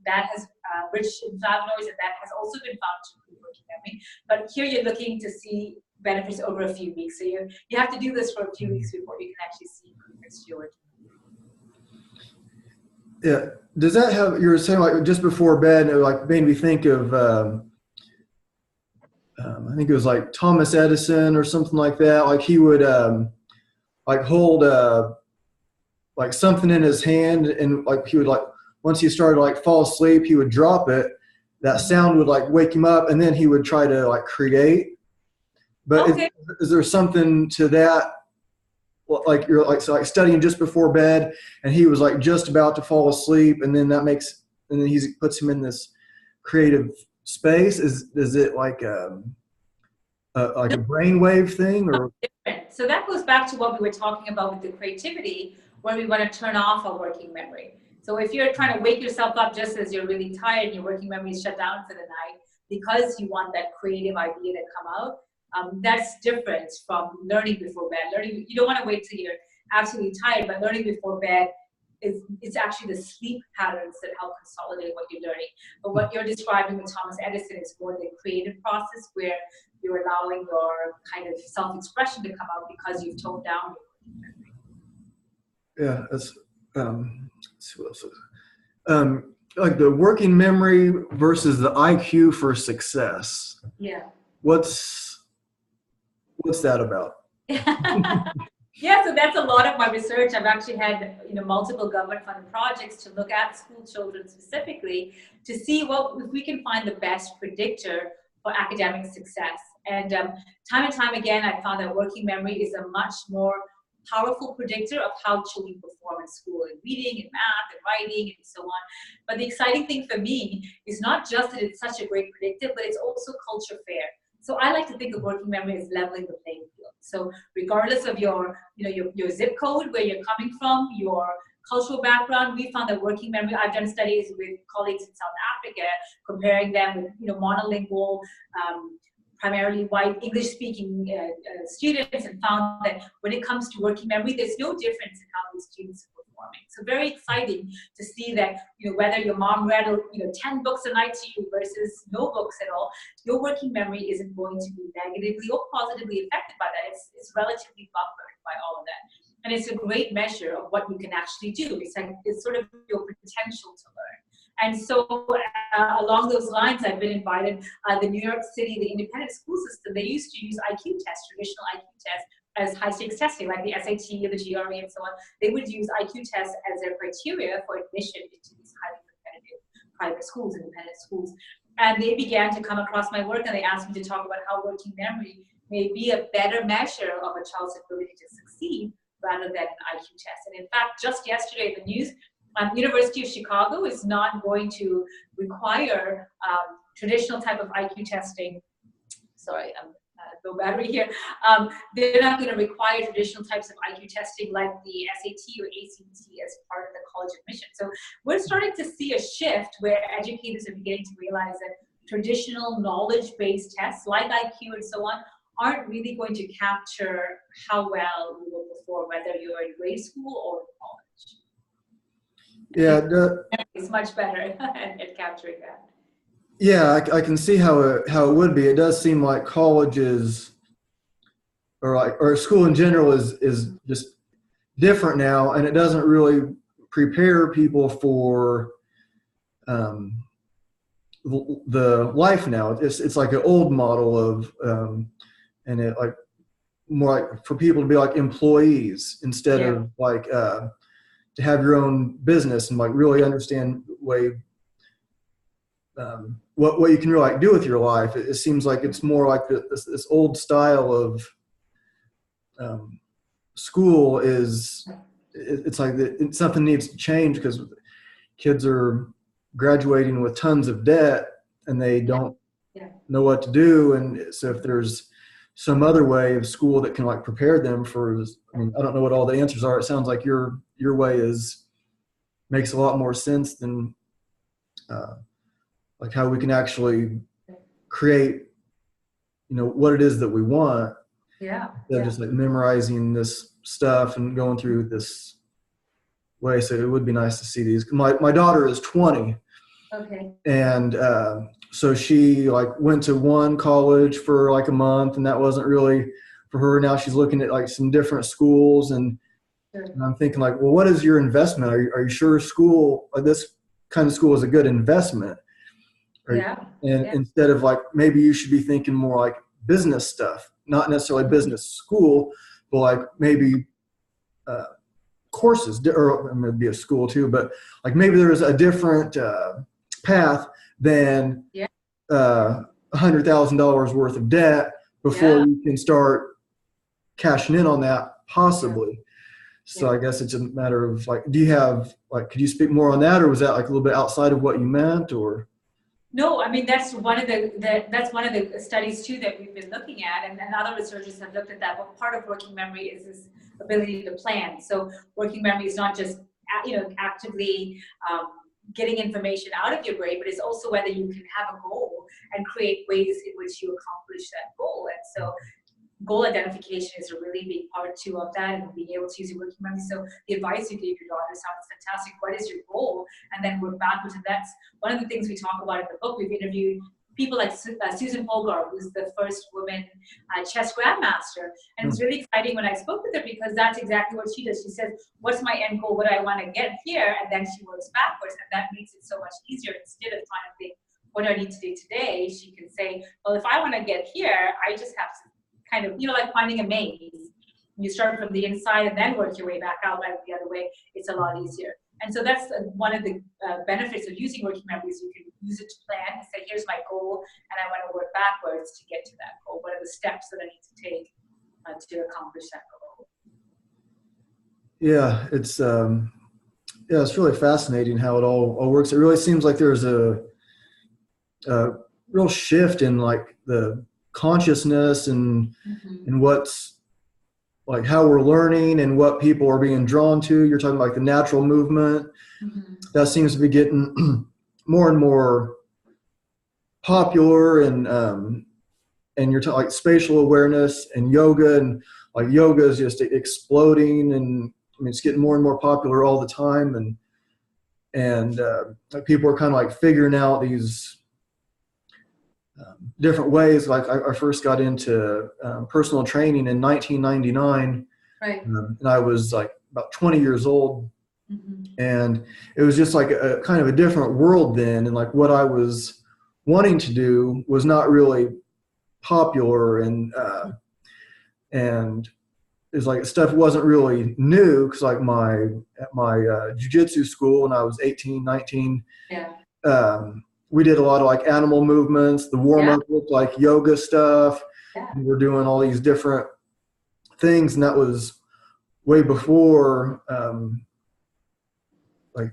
that has rich in flavonoids, and that has also been found to improve working memory. But here you're looking to see benefits over a few weeks. So you have to do this for a few weeks before you can actually see improvements to your working memory. Yeah. Does that have, you were saying like just before bed, it like made me think of, I think it was like Thomas Edison or something like that. Like he would like hold like something in his hand, and like he would like, once he started to like fall asleep, he would drop it. That sound would like wake him up, and then he would try to like create. But Okay. is there something to that? Like you're like, so like studying just before bed, and he was like just about to fall asleep, and then and then he puts him in this creative space. Is it like a brainwave thing, or? Different. So that goes back to what we were talking about with the creativity, where we want to turn off our working memory. So if you're trying to wake yourself up just as you're really tired and your working memory is shut down for the night because you want that creative idea to come out, that's different from learning before bed. Learning, you don't want to wait till you're absolutely tired, but learning before bed it's actually the sleep patterns that help consolidate what you're learning. But what you're describing with Thomas Edison is more the creative process, where you're allowing your kind of self-expression to come out because you've toned down your working memory. Yeah, that's let's see what else is. Like the working memory versus the IQ for success. Yeah. What's that about? Yeah, so that's a lot of my research. I've actually had multiple government-funded projects to look at school children specifically to see if we can find the best predictor for academic success. And time and time again, I found that working memory is a much more powerful predictor of how children perform in school, in reading, in math, and writing, and so on. But the exciting thing for me is not just that it's such a great predictor, but it's also culture fair. So I like to think of working memory as leveling the playing field. So regardless of your zip code, where you're coming from, your cultural background, we found that working memory, I've done studies with colleagues in South Africa, comparing them with monolingual, primarily white English-speaking students, and found that when it comes to working memory, there's no difference in how these students are performing. So very exciting to see that whether your mom read 10 books a night to you versus no books at all, your working memory isn't going to be negatively or positively affected by that. It's relatively buffered by all of that. And it's a great measure of what you can actually do. It's sort of your potential to learn. And so along those lines, I've been invited, the New York City, the independent school system, they used to use IQ tests, traditional IQ tests, as high-stakes testing, like the SAT or the GRE and so on. They would use IQ tests as their criteria for admission into these highly competitive private schools, independent schools. And they began to come across my work, and they asked me to talk about how working memory may be a better measure of a child's ability to succeed rather than an IQ test. And in fact, just yesterday in the news, University of Chicago is not going to require traditional type of IQ testing. Sorry, no battery here. They're not going to require traditional types of IQ testing like the SAT or ACT as part of the college admission. So we're starting to see a shift where educators are beginning to realize that traditional knowledge-based tests like IQ and so on aren't really going to capture how well you will perform, whether you're in grade school or college. Yeah, it's much better at capturing that. Yeah, I can see how it would be. It does seem like colleges or school in general is just different now, and it doesn't really prepare people for the life now. It's like an old model of and it like more like for people to be like employees instead of like to have your own business and like really understand way what you can really like do with your life. It seems like it's more like this old style of school is it's like something needs to change because kids are graduating with tons of debt and they don't know what to do. And so if there's some other way of school that can like prepare them for, I mean, I don't know what all the answers are. It sounds like your way makes a lot more sense than like how we can actually create, what it is that we want. Instead of just like memorizing this stuff and going through this way. So it would be nice to see these. My daughter is 20. Okay. And so she like went to one college for like a month and that wasn't really for her. Now she's looking at like some different schools and I'm thinking like, well, what is your investment? Are you sure school, like this kind of school is a good investment? Instead of like, maybe you should be thinking more like business stuff, not necessarily business school, but like maybe courses, or maybe a school too, but like maybe there's a different path than $100,000 worth of debt before you can start cashing in on that possibly. So I guess it's a matter of like, do you have like, could you speak more on that, or was that like a little bit outside of what you meant, or? No, I mean, that's one of the studies too that we've been looking at, and other researchers have looked at that. But part of working memory is this ability to plan. So working memory is not just actively getting information out of your brain, but it's also whether you can have a goal and create ways in which you accomplish that goal. And so goal identification is a really big part too of that, and being able to use your working memory. So the advice you gave your daughter sounds fantastic. What is your goal? And then work backwards. And that's one of the things we talk about in the book. We've interviewed people like Susan Polgar, who's the first woman chess grandmaster. And it's really exciting when I spoke with her because that's exactly what she does. She says, what's my end goal? What do I want to get here? And then she works backwards. And that makes it so much easier. Instead of trying to think, what do I need to do today? She can say, well, if I want to get here, I just have to kind of, like finding a maze. You start from the inside and then work your way back out like the other way. It's a lot easier. And so that's one of the benefits of using working memory is you can use it to plan and say, here's my goal, and I want to work backwards to get to that goal. What are the steps that I need to take to accomplish that goal? Yeah, it's really fascinating how it all works. It really seems like there's a real shift in like the consciousness and what's like how we're learning and what people are being drawn to. You're talking like the natural movement that seems to be getting more and more popular, and you're talking like spatial awareness and yoga, and like yoga is just exploding, and I mean it's getting more and more popular all the time, and like people are kind of like figuring out these different ways. Like I first got into personal training in 1999, and I was like about 20 years old, and it was just like a kind of a different world then, and like what I was wanting to do was not really popular, and it's like stuff wasn't really new because like at my jiu-jitsu school when I was 18, 19, we did a lot of like animal movements. The warm-up looked like yoga stuff. We were doing all these different things, and that was way before like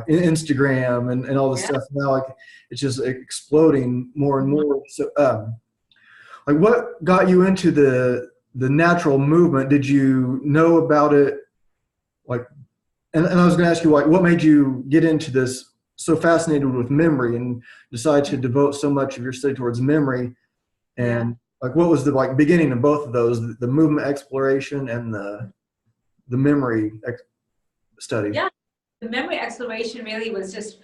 Instagram and all this stuff. Now like it's just exploding more and more. So like what got you into the natural movement? Did you know about it? Like, and I was going to ask you, like, what made you get into this? So fascinated with memory and decide to devote so much of your study towards memory, and like what was the like beginning of both of those, the movement exploration and the memory study? The memory exploration really was just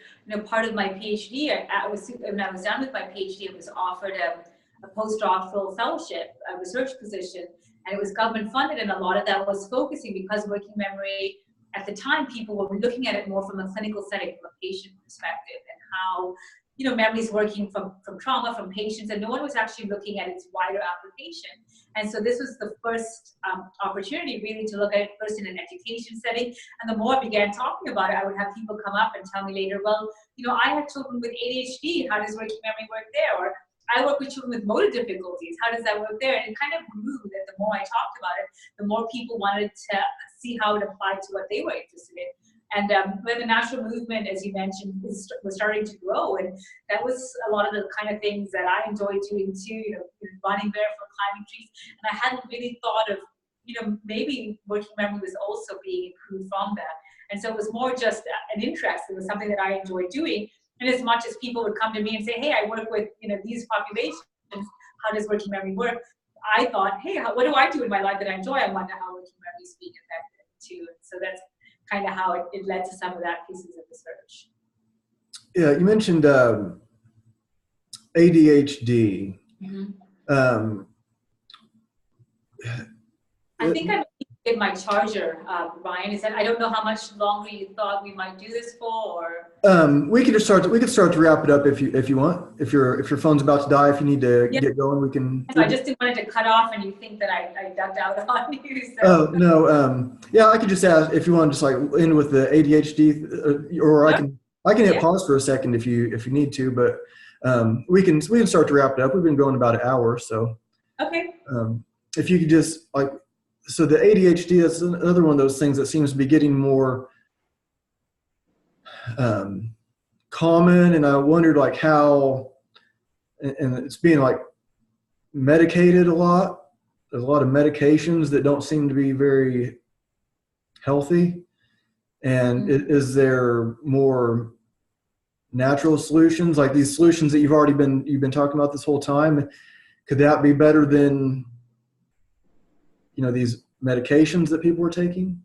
part of my Ph.D. When I was done with my Ph.D. I was offered a postdoctoral fellowship, a research position, and it was government funded, and a lot of that was focusing because working memory. At the time, people were looking at it more from a clinical setting, from a patient perspective, and how memories working from trauma, from patients, and no one was actually looking at its wider application. And so this was the first opportunity really to look at it first in an education setting. And the more I began talking about it, I would have people come up and tell me later, well, I have children with ADHD. How does working memory work there? Or I work with children with motor difficulties. How does that work there? And it kind of grew that the more I talked about it, the more people wanted to see how it applied to what they were interested in. And when the natural movement, as you mentioned, was starting to grow, and that was a lot of the kind of things that I enjoyed doing too, running barefoot, climbing trees. And I hadn't really thought of, maybe working memory was also being improved from that. And so it was more just an interest. It was something that I enjoyed doing. And as much as people would come to me and say, hey, I work with, these populations, how does working memory work? I thought, hey, what do I do in my life that I enjoy? I wonder how working memory is being affected too. And so that's kind of how it led to some of that pieces of research. Yeah, you mentioned ADHD. Mm-hmm. I think I did my charger, Ryan. Is that I don't know how much longer you thought we might do this for, or we could start to wrap it up if you want. If your phone's about to die, if you need to get going, we can. So I just didn't want it to cut off and you think that I ducked out on you. So. Oh no, yeah, I could just ask if you want to just like end with the ADHD, or I can hit pause for a second if you need to, but we can start to wrap it up. We've been going about an hour, so. Okay. If you could just so the ADHD is another one of those things that seems to be getting more common, and I wondered how, and it's being medicated a lot. There's a lot of medications that don't seem to be very healthy. And is there more natural solutions, like these solutions that you've been talking about this whole time? Could that be better than these medications that people are taking?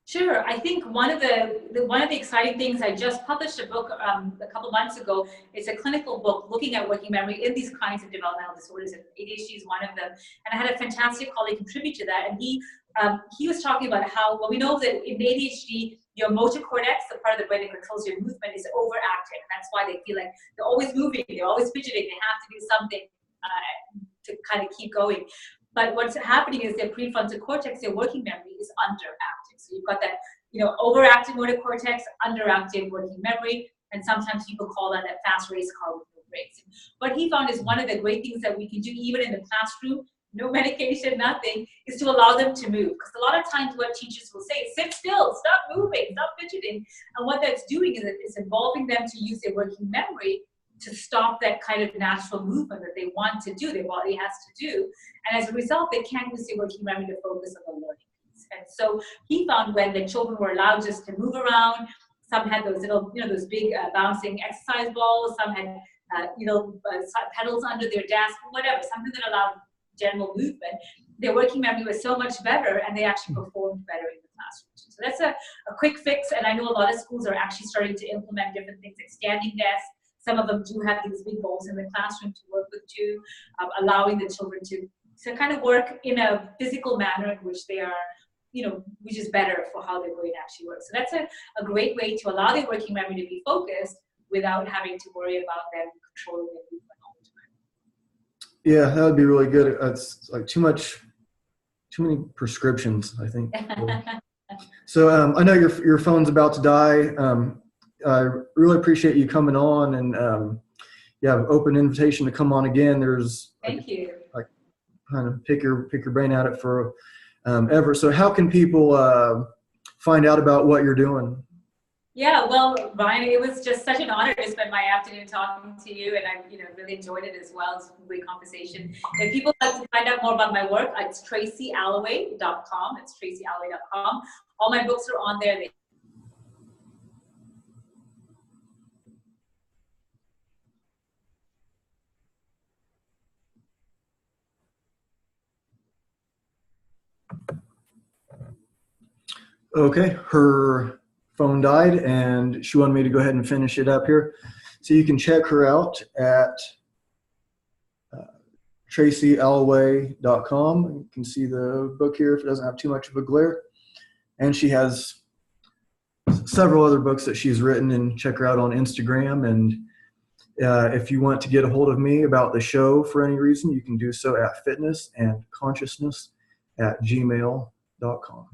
Sure. I think one of the exciting things, I just published a book a couple months ago. It's a clinical book looking at working memory in these kinds of developmental disorders, and ADHD is one of them. And I had a fantastic colleague contribute to that, and he was talking about how, well, we know that in ADHD, your motor cortex, the part of the brain that controls your movement, is overactive. And that's why they feel like they're always moving, they're always fidgeting, they have to do something to kind of keep going. But what's happening is their prefrontal cortex, their working memory, is underactive. So you've got that, overactive motor cortex, underactive working memory, and sometimes people call that fast race car with no brakes. What he found is one of the great things that we can do, even in the classroom, no medication, nothing, is to allow them to move. Because a lot of times what teachers will say is, sit still, stop moving, stop fidgeting. And what that's doing is it's involving them to use their working memory to stop that kind of natural movement that they want to do, their body has to do. And as a result, they can't use their working memory to focus on the learning piece. And so he found when the children were allowed just to move around, some had those little, those big bouncing exercise balls, some had, pedals under their desk, whatever, something that allowed general movement, their working memory was so much better, and they actually performed better in the classroom. So that's a quick fix, and I know a lot of schools are actually starting to implement different things like standing desks. Some of them do have these big balls in the classroom to work with too, allowing the children to kind of work in a physical manner in which they are, which is better for how their brain actually works. So that's a great way to allow their working memory to be focused without having to worry about them controlling their movement all the time. Yeah, that would be really good. It's like too many prescriptions, I think. So I know your phone's about to die. I really appreciate you coming on, and open invitation to come on again. Thank you. I kind of pick your brain at it for ever. So how can people find out about what you're doing? Yeah, well, Ryan, it was just such an honor to spend my afternoon talking to you, and I really enjoyed it as well. It's a great conversation. If people would like to find out more about my work, it's tracyalloway.com. It's tracyalloway.com. All my books are on there. Okay, her phone died, and she wanted me to go ahead and finish it up here. So you can check her out at tracyalloway.com. You can see the book here if it doesn't have too much of a glare. And she has several other books that she's written, and check her out on Instagram. And if you want to get a hold of me about the show for any reason, you can do so at fitnessandconsciousness@gmail.com.